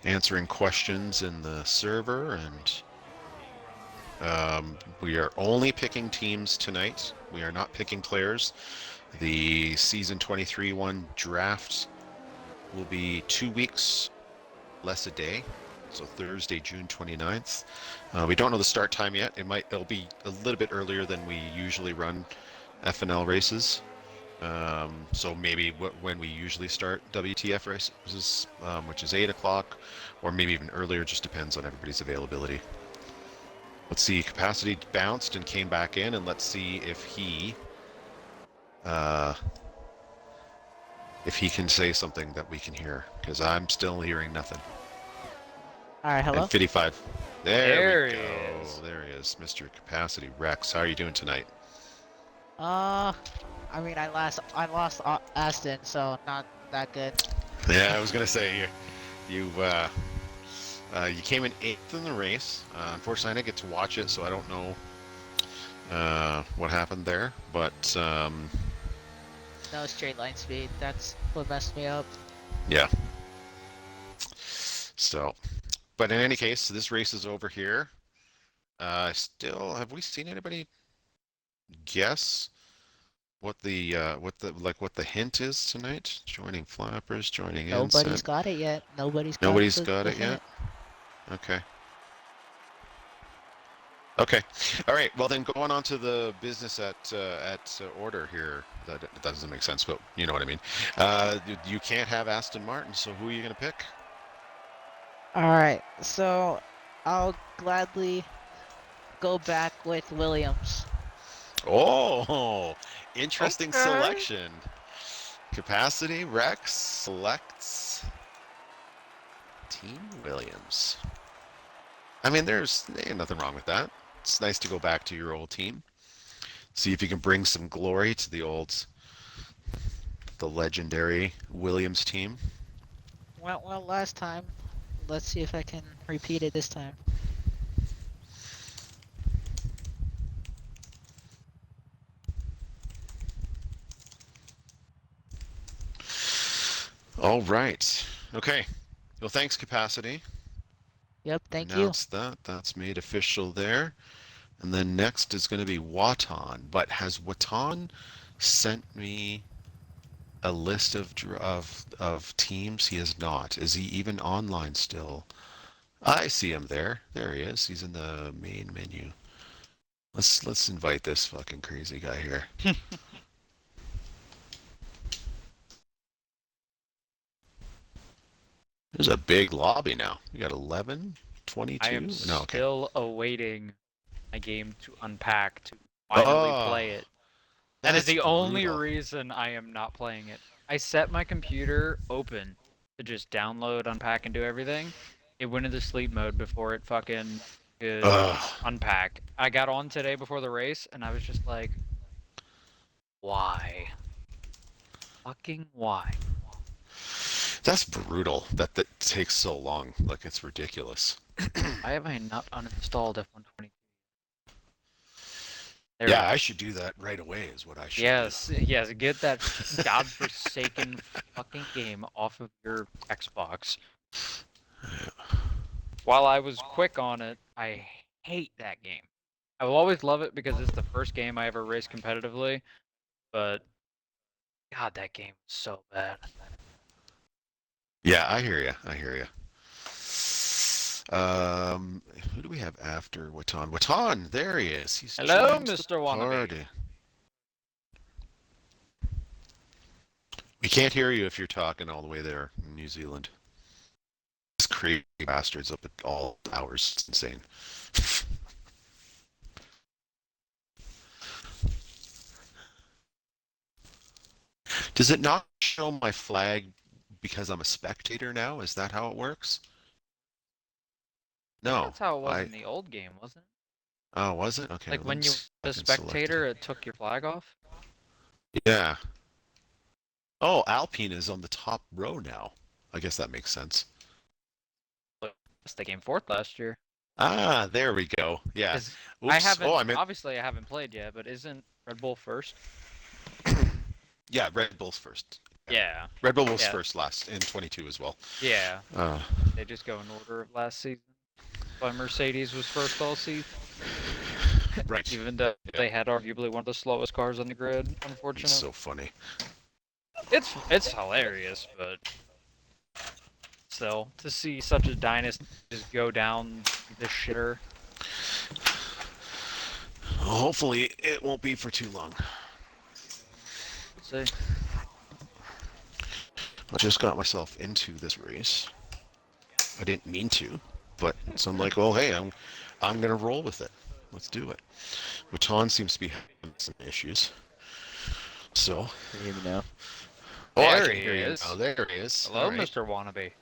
answering questions in the server, and we are only picking teams tonight. We are not picking players. The Season 23-1 draft will be 2 weeks less a day, so Thursday, June 29th. We don't know the start time yet. It'll be a little bit earlier than we usually run FNL races. So maybe when we usually start WTF races, which is 8 o'clock, or maybe even earlier, just depends on everybody's availability. Let's see, Capacity bounced and came back in, and let's see if he can say something that we can hear, because I'm still hearing nothing. All right, hello. And 55. There There we he go. is. There he is, Mr. Capacity. Rex, how are you doing tonight? I mean, I lost Aston, so not that good. Yeah, I was gonna say you came in 8th in the race. Unfortunately, I didn't get to watch it, so I don't know what happened there. But No straight line speed. That's what messed me up. yeah. So, but in any case, this race is over here. Still, have we seen anybody guess what the hint is tonight? Joining flappers, joining Nobody's inset. got it yet. Nobody's got Nobody's the, got the it yet. hint. Okay. Okay. All right. Well, then going on to the business at order here. That doesn't make sense, but you know what I mean. You can't have Aston Martin, so who are you going to pick? Alright, so I'll gladly go back with Williams. Oh, interesting Okay. selection. Capacity, Rex selects Team Williams. I mean, there's ain't nothing wrong with that. It's nice to go back to your old team. See if you can bring some glory to the legendary Williams team. Went well last time. Let's see if I can repeat it this time. All right. Okay. Well, thanks, Capacity. Yep, thank you. Announce that. That's made official there. And then next is going to be Watan. But has Watan sent me a list of teams? He has not. Is he even online still? I see him there. There he is. He's in the main menu. Let's invite this fucking crazy guy here. There's a big lobby now. We got 11, 22. I am No, okay. still awaiting a game to unpack to finally Oh, play it. That is that's the only brutal. reason I am not playing it. I set my computer open to just download, unpack, and do everything. It went into sleep mode before it fucking could Ugh. unpack. I got on today before the race, and I was just like, why? Fucking why? That's brutal. That takes so long. Like, it's ridiculous. Why have I not uninstalled F120? Yeah, I should do that right away is what I should Yes, yes, get that godforsaken fucking game off of your Xbox. While I was quick on it, I hate that game. I will always love it because it's the first game I ever raced competitively, but God, that game was so bad. Yeah, I hear you. I hear you. Who do we have after Watan? Watan, there he is. He's Hello, joined the Mr. Wannabe. party. We can't hear you if you're talking all the way there in New Zealand. This crazy bastards up at all hours. It's insane. Does it not show my flag because I'm a spectator now? Is that how it works? No. That's how it was in the old game, wasn't it? Oh, was it? Okay. Like let when me you see if I the can select spectator, it took your flag off. Yeah. Oh, Alpine is on the top row now. I guess that makes sense. They came fourth last year. Ah, there we go. Yeah. Is- Oops. I haven't. Oh, I meant. Obviously, I haven't played yet, but isn't Red Bull first? Yeah, Red Bull's first. Yeah. Red Bull was Yeah. first last in 22 as well. Yeah. Uh, They just go in order of last season. But Mercedes was first all season. right. Even though Yeah. they had arguably one of the slowest cars on the grid, unfortunately. It's so funny. It's hilarious, but still, to see such a dynasty just go down the shitter. Hopefully, it won't be for too long. See. I just got myself into this race. I didn't mean to, but so I'm like, well, hey, I'm gonna roll with it. Let's do it. Watan seems to be having some issues. So. Can you hear me now? Oh, I There can he hear you is. now. There he is. Hello, All right. Mr. Wannabe.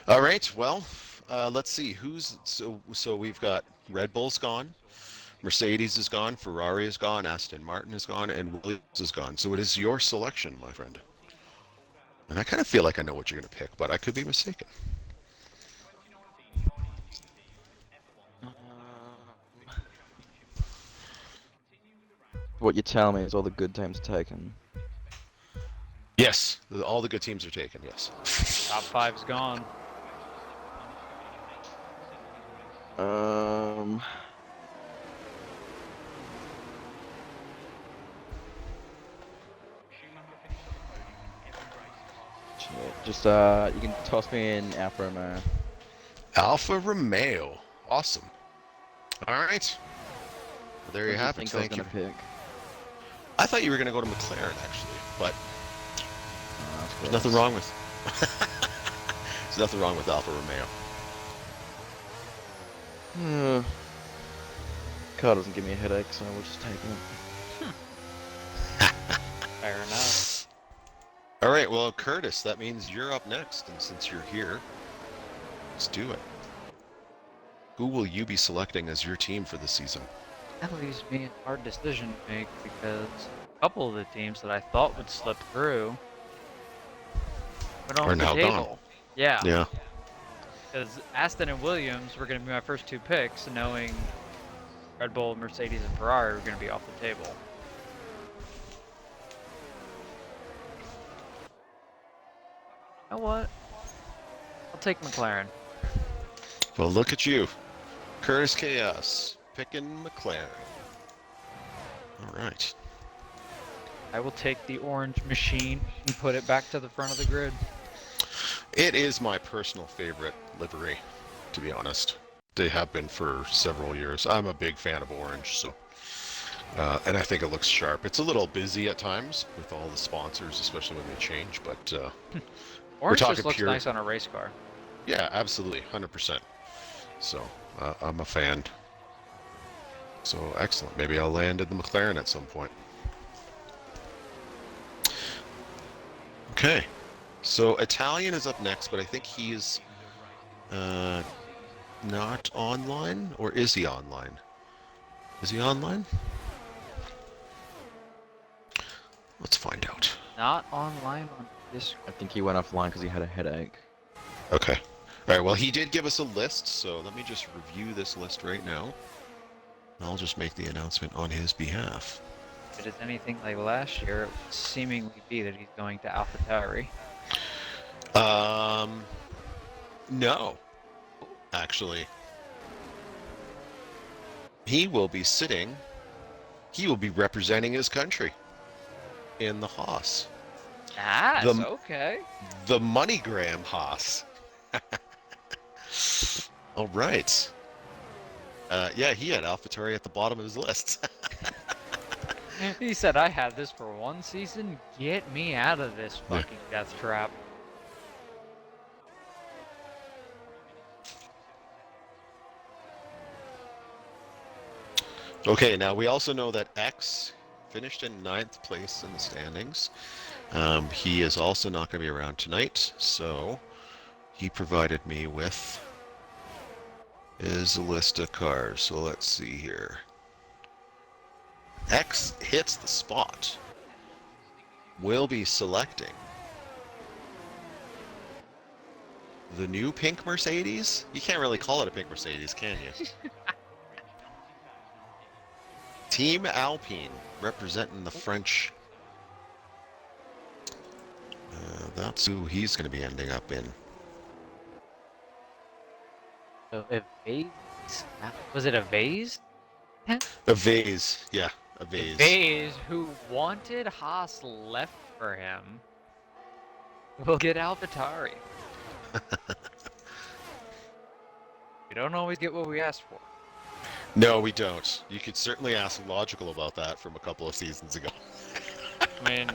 All right. Well, let's see. Who's so we've got Red Bull's gone, Mercedes is gone, Ferrari is gone, Aston Martin is gone, and Williams is gone. So it is your selection, my friend. And I kind of feel like I know what you're going to pick, but I could be mistaken. What you tell me is all the good times taken. Yes, all the good teams are taken. Yes. Top 5's gone. Um. Shit, just you can toss me in Alfa Romeo. Alfa Romeo. Awesome. All right. Well, there What you do you have it. think I was Thank you. gonna pick? I thought you were going to go to McLaren, actually, but That's there's close. nothing wrong with. There's nothing wrong with Alfa Romeo. Car doesn't give me a headache, so we'll just take it. Fair enough. All right, well, Curtis, that means you're up next, and since you're here, let's do it. Who will you be selecting as your team for the season? That leaves me a hard decision to make because a couple of the teams that I thought would slip through went off Are the now table. gone. Yeah. Yeah. Because Aston and Williams were going to be my first two picks, knowing Red Bull, Mercedes, and Ferrari were going to be off the table. You know what? I'll take McLaren. Well, look at you. Curtis Chaos, picking McLaren. All right. I will take the orange machine and put it back to the front of the grid. It is my personal favorite livery, to be honest. They have been for several years. I'm a big fan of orange, so and I think it looks sharp. It's a little busy at times with all the sponsors, especially when they change, but Orange talking just looks pure- nice on a race car. yeah, absolutely, 100%. So I'm a fan. So excellent. Maybe I'll land in the McLaren at some point. Okay. So Italian is up next, but I think he is not online, or is he online? Is he online? Let's find out. Not online on this. I think he went offline because he had a headache. Okay. All right, well, he did give us a list, so let me just review this list right now. I'll just make the announcement on his behalf. If it is anything like last year, it would seemingly be that he's going to AlphaTauri. No, actually. He will be representing his country in the Haas. Ah, The- okay. The MoneyGram Haas. All right. Yeah, he had AlphaTauri at the bottom of his list. He said, I had this for one season. Get me out of this Yeah. fucking death trap. Okay, now we also know that X finished in 9th place in the standings. He is also not going to be around tonight, so he provided me with his list of cars. So let's see here. X hits the spot. Will be selecting the new pink Mercedes. You can't really call it a pink Mercedes, can you? Team Alpine, representing the French. That's who he's going to be ending up in. So if Vase, was it a Vase? A vase, yeah, a vase. Vase, who wanted Haas left for him, will get AlphaTauri. We don't always get what we asked for. No, we don't. You could certainly ask Logical about that from a couple of seasons ago. I mean,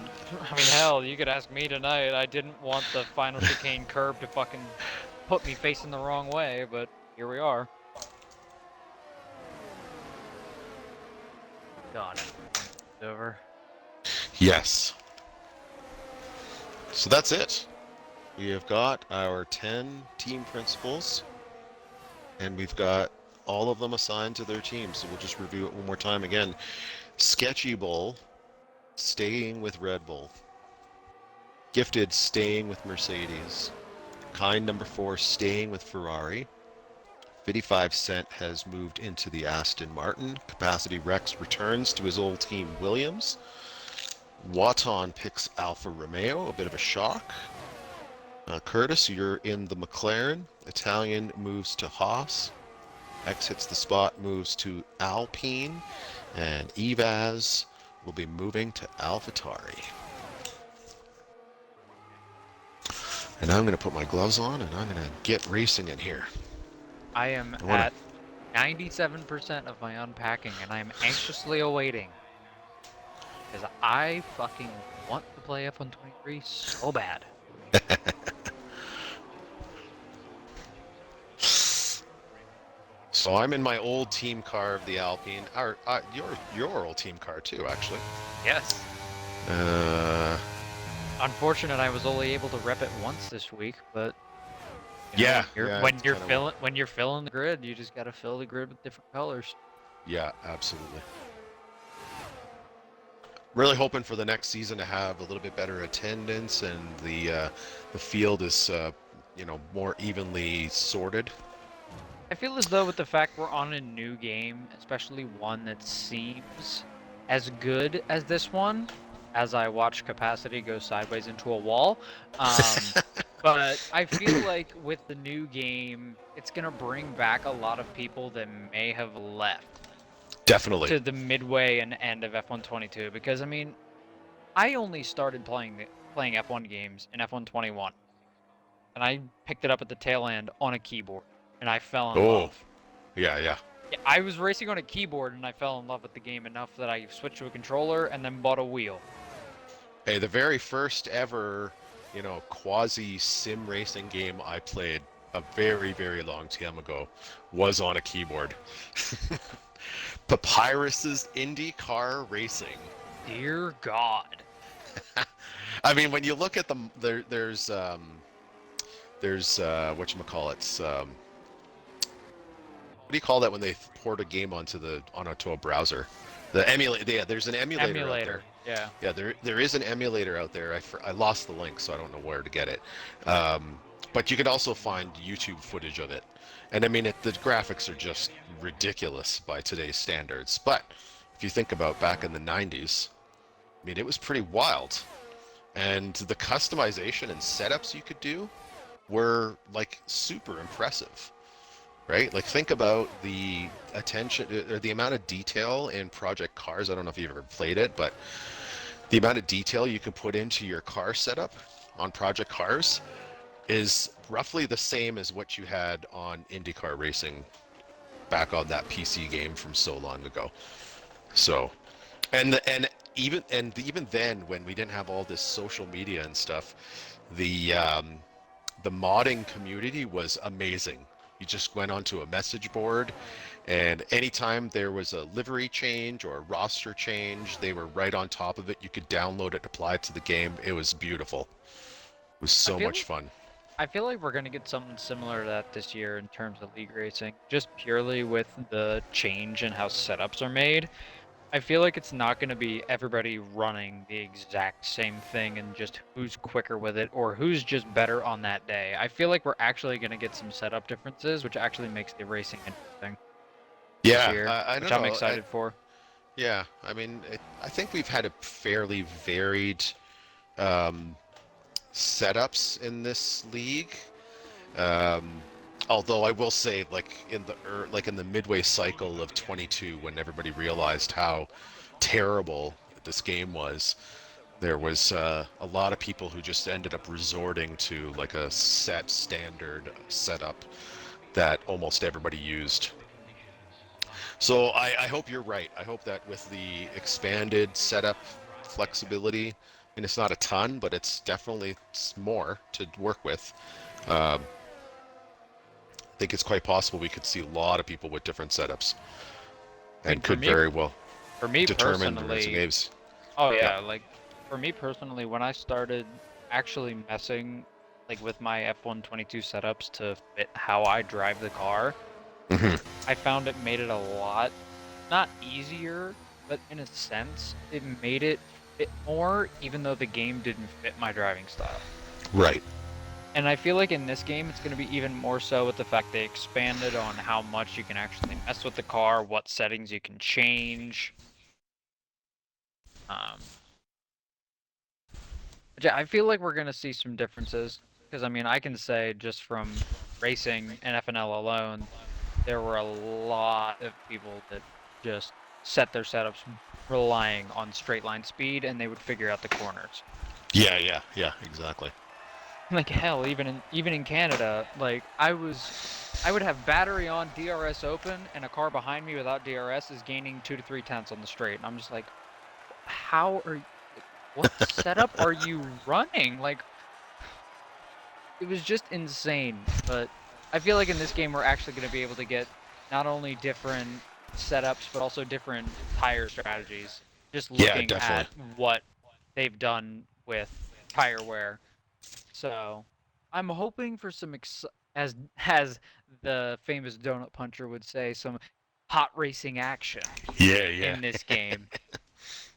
hell, you could ask me tonight. I didn't want the final chicane curb to fucking put me facing the wrong way, but here we are. God, it's over. Yes. So that's it. We have got our 10 team principals, and we've got all of them assigned to their teams. So we'll just review it one more time again. Sketchy Bull, staying with Red Bull. Gifted, staying with Mercedes. Kind number 4, staying with Ferrari. 55 Cent has moved into the Aston Martin. Capacity Rex returns to his old team Williams. Waton picks Alfa Romeo, a bit of a shock. Curtis, you're in the McLaren. Italian moves to Haas. exits the spot, moves to Alpine, and Evaz will be moving to AlphaTauri. And I'm going to put my gloves on, and I'm going to get racing in here. I am I wanna- at 97% of my unpacking, and I am anxiously awaiting. Because I fucking want to play F123 so bad. So I'm in my old team car of the Alpine, or your old team car too, actually. Yes. Unfortunate, I was only able to rep it once this week, but you know, when you're filling the grid, you just gotta fill the grid with different colors. Yeah, absolutely. Really hoping for the next season to have a little bit better attendance and the field is more evenly sorted. I feel as though with the fact we're on a new game, especially one that seems as good as this one, as I watch capacity go sideways into a wall, but I feel like with the new game, it's gonna bring back a lot of people that may have left. Definitely. To the midway and end of F122, because I mean, I only started playing F1 games in F121, and I picked it up at the tail end on a keyboard, and I fell in love. Yeah. I was racing on a keyboard, and I fell in love with the game enough that I switched to a controller and then bought a wheel. Hey, the very first ever, quasi sim racing game I played a very, very long time ago was on a keyboard. Papyrus's IndyCar Racing. Dear God. I mean, when you look at them, there's whatchamacallits, what do you call that when they port a game onto a browser? The emulator. Yeah, there's an emulator out there. Yeah. Yeah, there is an emulator out there. I lost the link, so I don't know where to get it. But you can also find YouTube footage of it. And I mean, the graphics are just ridiculous by today's standards. But if you think about back in the 90s, I mean, it was pretty wild. And the customization and setups you could do were like super impressive, right? Like think about the attention or the amount of detail in Project Cars. I don't know if you've ever played it, but the amount of detail you can put into your car setup on Project Cars is roughly the same as what you had on IndyCar Racing back on that PC game from so long ago. So, and even then, when we didn't have all this social media and stuff, the modding community was amazing. You just went onto a message board, and anytime there was a livery change or a roster change, they were right on top of it. You could download it, apply it to the game. It was beautiful. It was so much fun. I feel like we're going to get something similar to that this year in terms of league racing, just purely with the change in how setups are made. I feel like it's not going to be everybody running the exact same thing and just who's quicker with it or who's just better on that day. I feel like we're actually going to get some setup differences, which actually makes the racing interesting. Yeah, this year, which I'm excited for. Yeah, I mean, I think we've had a fairly varied setups in this league. Although I will say, like in the midway cycle of 22, when everybody realized how terrible this game was, there was a lot of people who just ended up resorting to like a set standard setup that almost everybody used. So I hope you're right. I hope that with the expanded setup flexibility, and it's not a ton, but it's definitely more to work with. I think it's quite possible we could see a lot of people with different setups, and could very well determine the racing games. Oh yeah, like for me personally, when I started actually messing like with my F122 setups to fit how I drive the car, I found it made it a lot, not easier, but in a sense, it made it fit more, even though the game didn't fit my driving style. Right. And I feel like in this game, it's going to be even more so with the fact they expanded on how much you can actually mess with the car, what settings you can change. I feel like we're going to see some differences, because I mean, I can say just from racing and FNL alone, there were a lot of people that just set their setups relying on straight line speed, and they would figure out the corners. Yeah, exactly. Like hell, even in Canada, like I would have battery on, DRS open, and a car behind me without DRS is gaining 2 to 3 tenths on the straight, and I'm just like, how are you? What setup are you running? Like, it was just insane. But I feel like in this game we're actually going to be able to get not only different setups but also different tire strategies. Just Yeah, looking at definitely. what they've done with tire wear. So I'm hoping for some as the famous Donut Puncher would say, some hot racing action Yeah. in this game.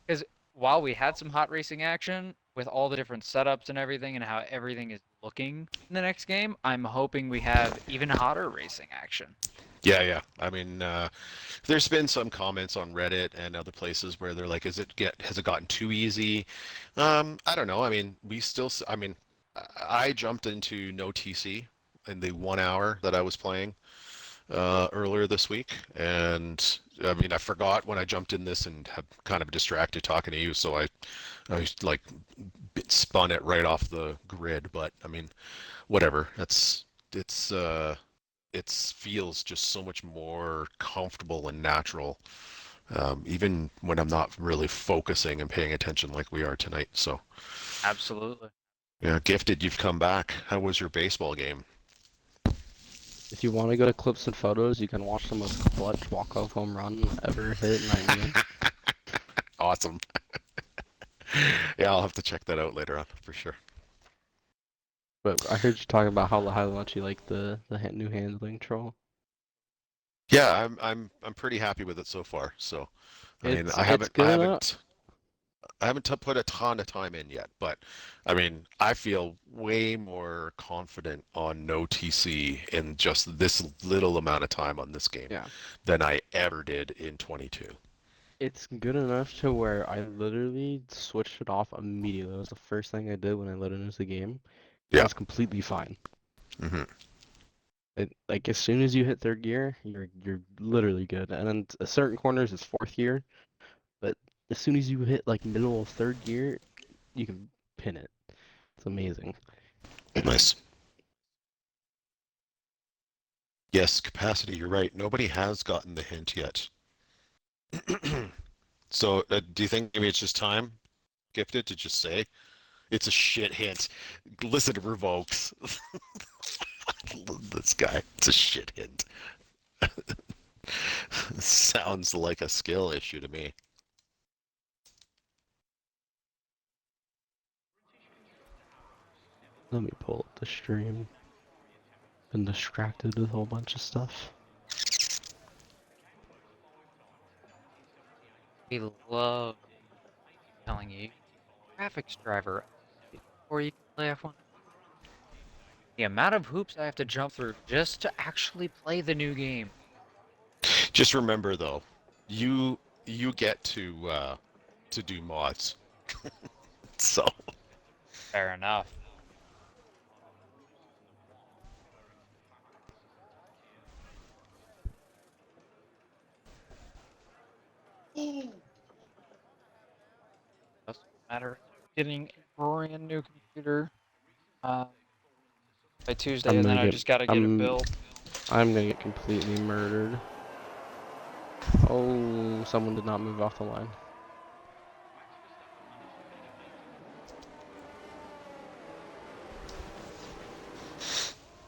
Because while we had some hot racing action with all the different setups and everything and how everything is looking in the next game, I'm hoping we have even hotter racing action. Yeah. I mean, there's been some comments on Reddit and other places where they're like, has it gotten too easy? I don't know. I mean, I jumped into no TC in the 1 hour that I was playing earlier this week, and I mean, I forgot when I jumped in this and had kind of distracted talking to you, so I like spun it right off the grid. But I mean, whatever. It feels just so much more comfortable and natural, even when I'm not really focusing and paying attention like we are tonight. So, Absolutely. yeah, Gifted, you've come back. How was your baseball game? If you want to go to clips and photos, you can watch the most clutch walk-off home run ever hit in IGN. Awesome. Yeah, I'll have to check that out later on for sure. But I heard you talking about how much you like the new handling troll. Yeah, I'm pretty happy with it so far. So, I mean, It's good enough. I haven't put a ton of time in yet, but I mean, I feel way more confident on no TC in just this little amount of time on this game Yeah. than I ever did in 22. It's good enough to where I literally switched it off immediately. It was the first thing I did when I let it into the game. It Yeah. was completely fine. Mm-hmm. Like as soon as you hit third gear, you're literally good. And then certain corners it's fourth gear, but as soon as you hit like middle of third gear, you can pin it. It's amazing. Nice. Yes, capacity, you're right. Nobody has gotten the hint yet. So, do you think maybe it's just time, Gifted, to just say it's a shit hint? Listen to Revokes. This guy. It's a shit hint. Sounds like a skill issue to me. Let me pull up the stream. Been distracted with a whole bunch of stuff. We love telling you, graphics driver, before you can play F1. The amount of hoops I have to jump through just to actually play the new game. Just remember though, you get to do mods. So Fair enough. Doesn't matter. Getting a brand new computer by Tuesday, and then I just gotta get it built. I'm gonna get completely murdered. Oh, someone did not move off the line.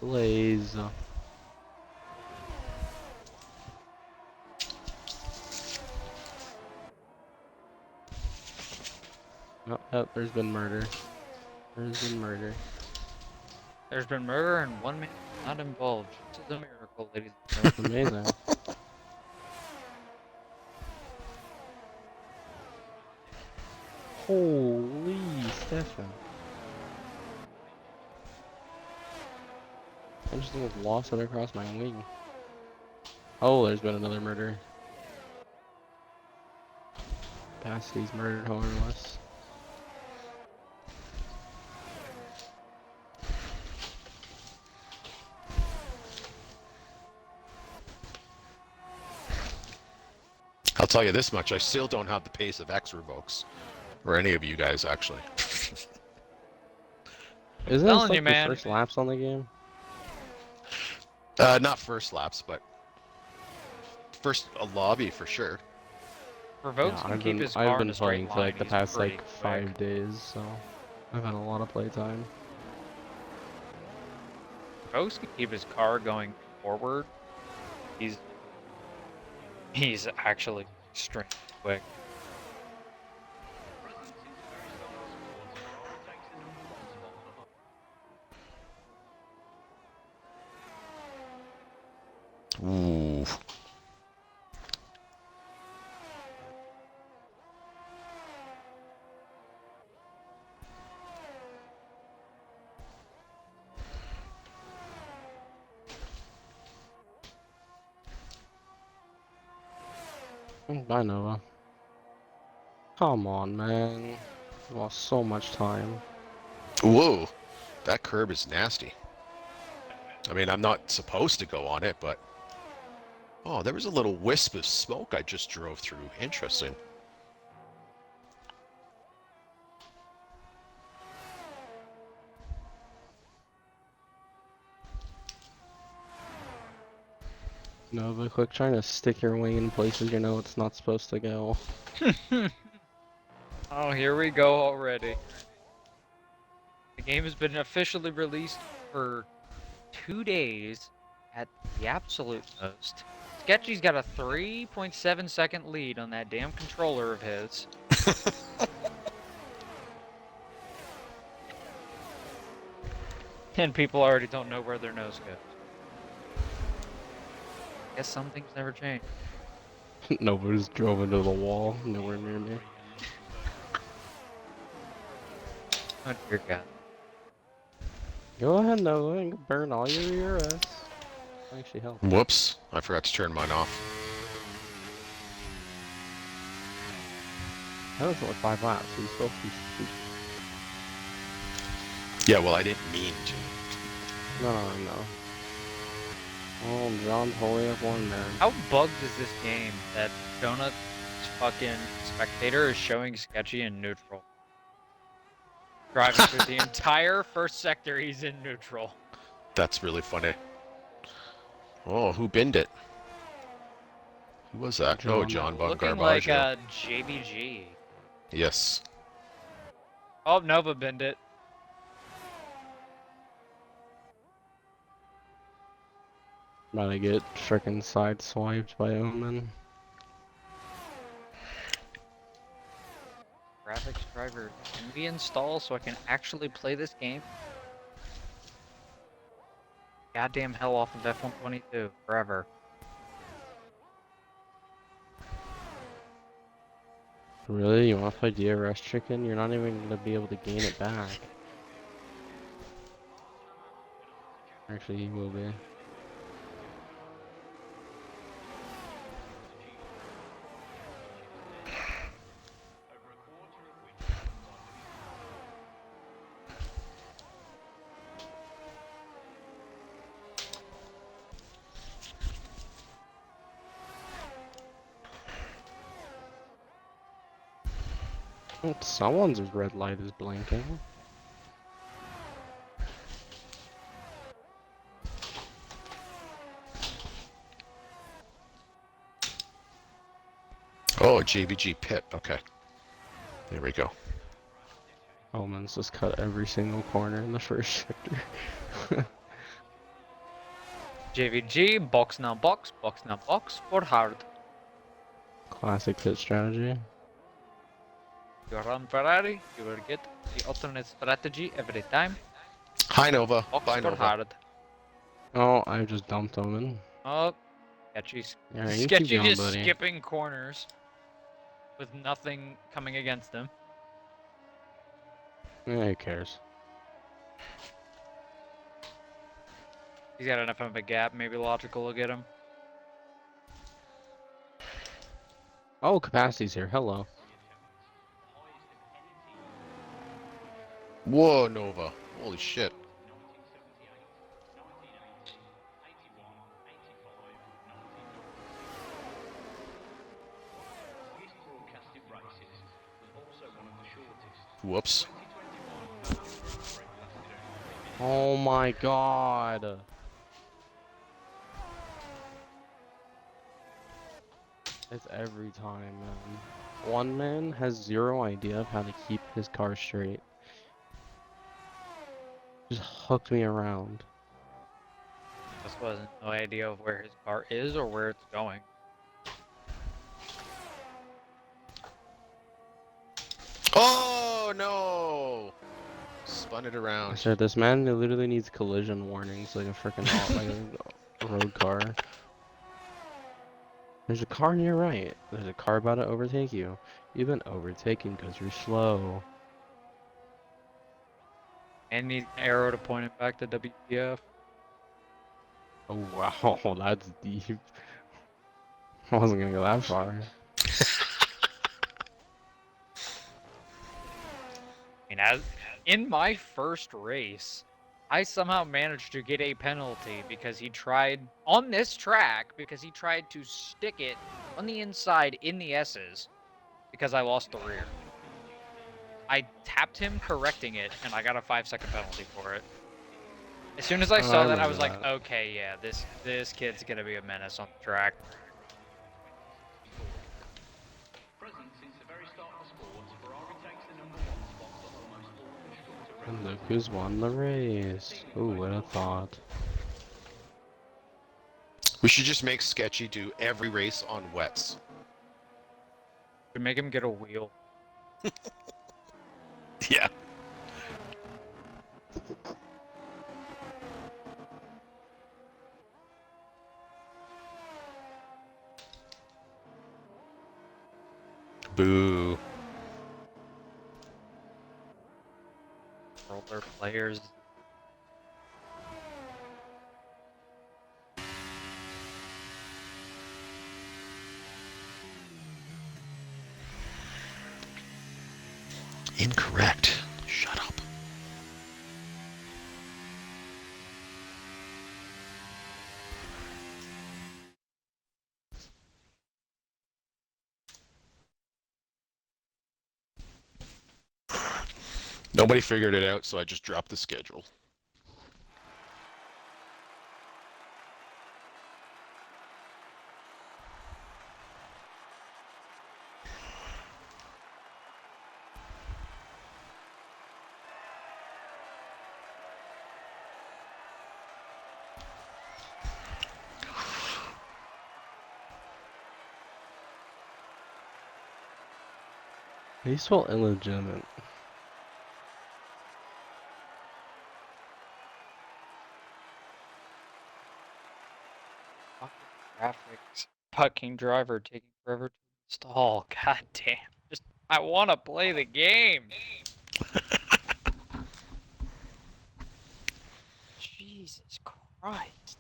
Blaze. Oh, there's been murder. There's been murder. There's been murder and one man not involved. This is a miracle, ladies and That's gentlemen. amazing. Holy Stefan. I just think I've lost it across my wing. Oh, there's been another murder. Capacity's murdered hornless. I'll tell you this much: I still don't have the pace of X Revokes, or any of you guys actually. Isn't Telling this like you, your man. first laps on the game? Not first laps, but first a lobby for sure. Revokes can keep his car I've in been a straight playing for line. like the He's past pretty like quick. 5 days, so I've had a lot of playtime. Revokes can keep his car going forward. He's actually extremely quick. Ooh. Bye, Nova. Come on, man. Lost so much time. Whoa, that curb is nasty. I mean, I'm not supposed to go on it, but... Oh, there was a little wisp of smoke I just drove through. Interesting. Nova, quick trying to stick your wing in places you know it's not supposed to go. Oh, here we go already. The game has been officially released for 2 days at the absolute most. Sketchy's got a 3.7 second lead on that damn controller of his. And people already don't know where their nose goes. Guess some things never change. Nova just drove into the wall, nowhere near me. Oh dear God. Go ahead, Nova, and burn all your ERS. Actually help. Whoops, I forgot to turn mine off. That was only 5 laps, so you still Yeah, well, I didn't mean to. No. Oh, John's holding up one man. How bugged is this game that Donut's fucking spectator is showing Sketchy in neutral? Driving through the entire first sector, he's in neutral. That's really funny. Oh, who binned it? Who was that? John. Oh, John Von Looking Garbaggio. like a JBG. Yes. Oh, Nova binned it. About to get frickin' sideswiped by Omen. Graphics driver can be installed so I can actually play this game. Goddamn hell off of F122 forever. Really? You wanna play DRS chicken? You're not even gonna be able to gain it back. Actually, you will be. Someone's red light is blinking. Oh, JBG pit. Okay. There we go. Omen's just cut every single corner in the first sector. JVG, box now box for hard. Classic pit strategy. You run Ferrari, you will get the alternate strategy every time. Hi, Nova. Box Bye, for Nova. hard. Oh, I just dumped Omen. Oh, Sketchy's, Yeah, you keep Sketchy going, just buddy. skipping corners with nothing coming against him. Yeah, who cares? He's got enough of a gap, maybe Logical will get him. Oh, Capacity's here. Hello. Whoa, Nova. Holy shit. Whoops. Oh my god. It's every time, man. One man has zero idea of how to keep his car straight. Just hooked me around. Just wasn't no idea of where his car is or where it's going. Oh no! Spun it I around. said, this man literally needs collision warnings like a freaking like a road car. There's a car on your right. There's a car about to overtake you. You've been overtaken because you're slow. And needs an arrow to point it back to WTF. Oh wow, that's deep. I wasn't gonna go that far. And as in my first race, I somehow managed to get a penalty because he tried on this track because he tried to stick it on the inside in the S's because I lost the rear. I tapped him correcting it and I got a 5-second penalty for it. As soon as I saw that, I was like, remember okay, yeah, this kid's gonna be a menace on the track. And look who's won the race. Ooh, what a thought. We should just make Sketchy do every race on wets. To make him get a wheel. Yeah. Boo. Roller players. Incorrect. Shut up. Nobody figured it out, so I just dropped the schedule. These felt illegitimate. Graphics. Fucking driver taking forever to install. God damn. Just I wanna play the game. Jesus Christ.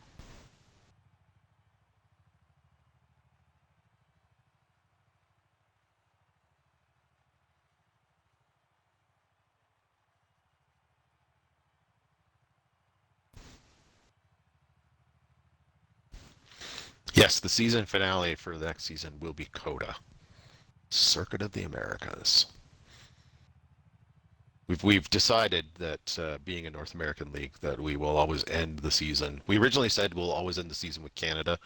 Yes, the season finale for the next season will be COTA. Circuit of the Americas. We've decided that being a North American league that we will always end the season. We originally said we'll always end the season with Canada,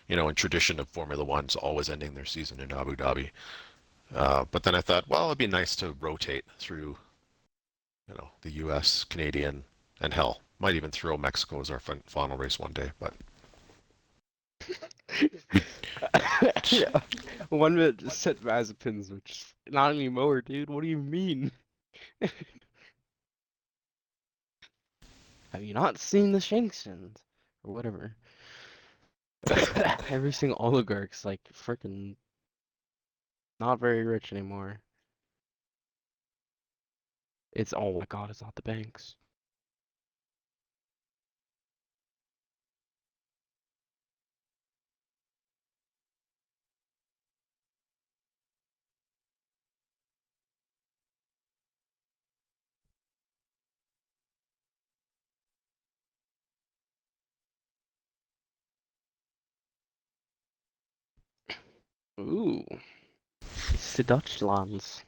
you know, in tradition of Formula One's always ending their season in Abu Dhabi. But then I thought, well, it'd be nice to rotate through, you know, the U.S., Canadian, and hell, might even throw Mexico as our final race one day. But Yeah. 1 minute just said Mazepin's, which not anymore, dude. What do you mean? Have you not seen the Shanksons? Or whatever. Every single oligarch's like freaking not very rich anymore. It's oh my god, it's not the banks. Ooh. It's the Dutchlands.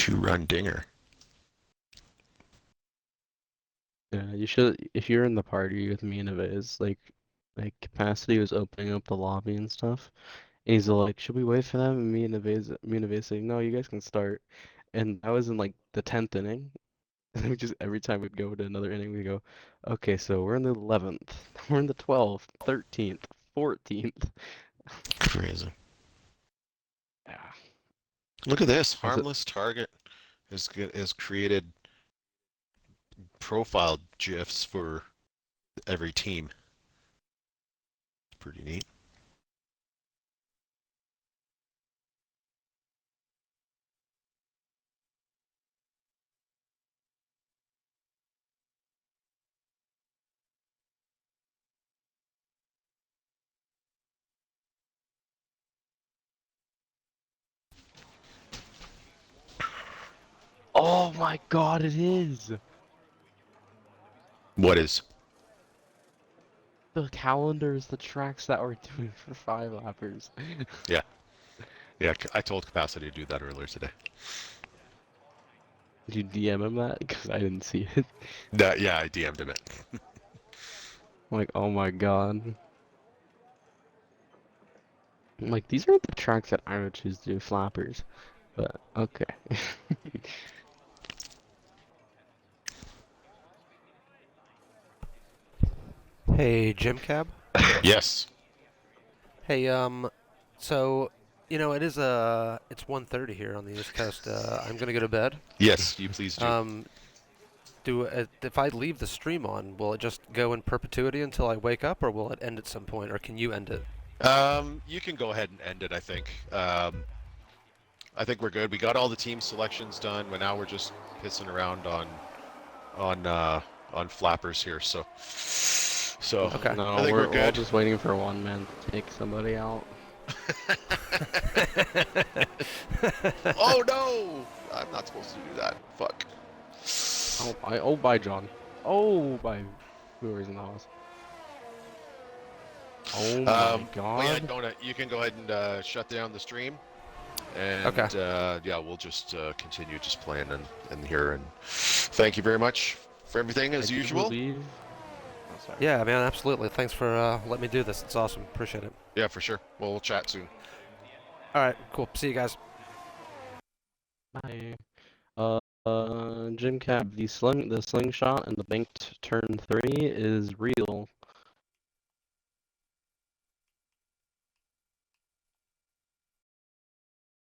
2-run dinger. Yeah, you should. If you're in the party with me and Aviz, like Capacity was opening up the lobby and stuff, and he's like, "Should we wait for them?" And me and Aviz say, "No, you guys can start." And I was in like the 10th inning, and we just every time we'd go to another inning, we go, "Okay, so we're in the 11th, we're in the 12th, 13th, 14th." Crazy. Yeah. Look at this. Was it? Harmless Target has created profile GIFs for every team. Pretty neat. Oh my God, it is! What is? The calendars, the tracks that we're doing for 5-lappers. Yeah. Yeah, I told Capacity to do that earlier today. Did you DM him that? Because I didn't see it. Yeah, I DM'd him it. I'm like, oh my God. I'm like, these aren't the tracks that I would choose to do flappers. But, okay. Hey, JimCab. Yes. Hey, so, it's 1:30 here on the East Coast. I'm gonna go to bed. Yes, you please do. If I leave the stream on, will it just go in perpetuity until I wake up, or will it end at some point, or can you end it? You can go ahead and end it, I think. I think we're good. We got all the team selections done, but now we're just pissing around on flappers here. So Okay. No, I think we're we're all good. just waiting for one man to take somebody out. Oh no! I'm not supposed to do that. Fuck. Oh, bye, John. Oh, bye, whoever's in the house. Oh my God. Well, yeah, Donut, you can go ahead and shut down the stream. And Okay. yeah, we'll just continue just playing in here. And thank you very much for everything as I do usual. believe... Oh, sorry. Yeah, man, absolutely. Thanks for letting me do this. It's awesome. Appreciate it. Yeah, for sure. Well, we'll chat soon. All right, cool. See you guys. Bye. JimCab, the slingshot and the banked turn 3 is real.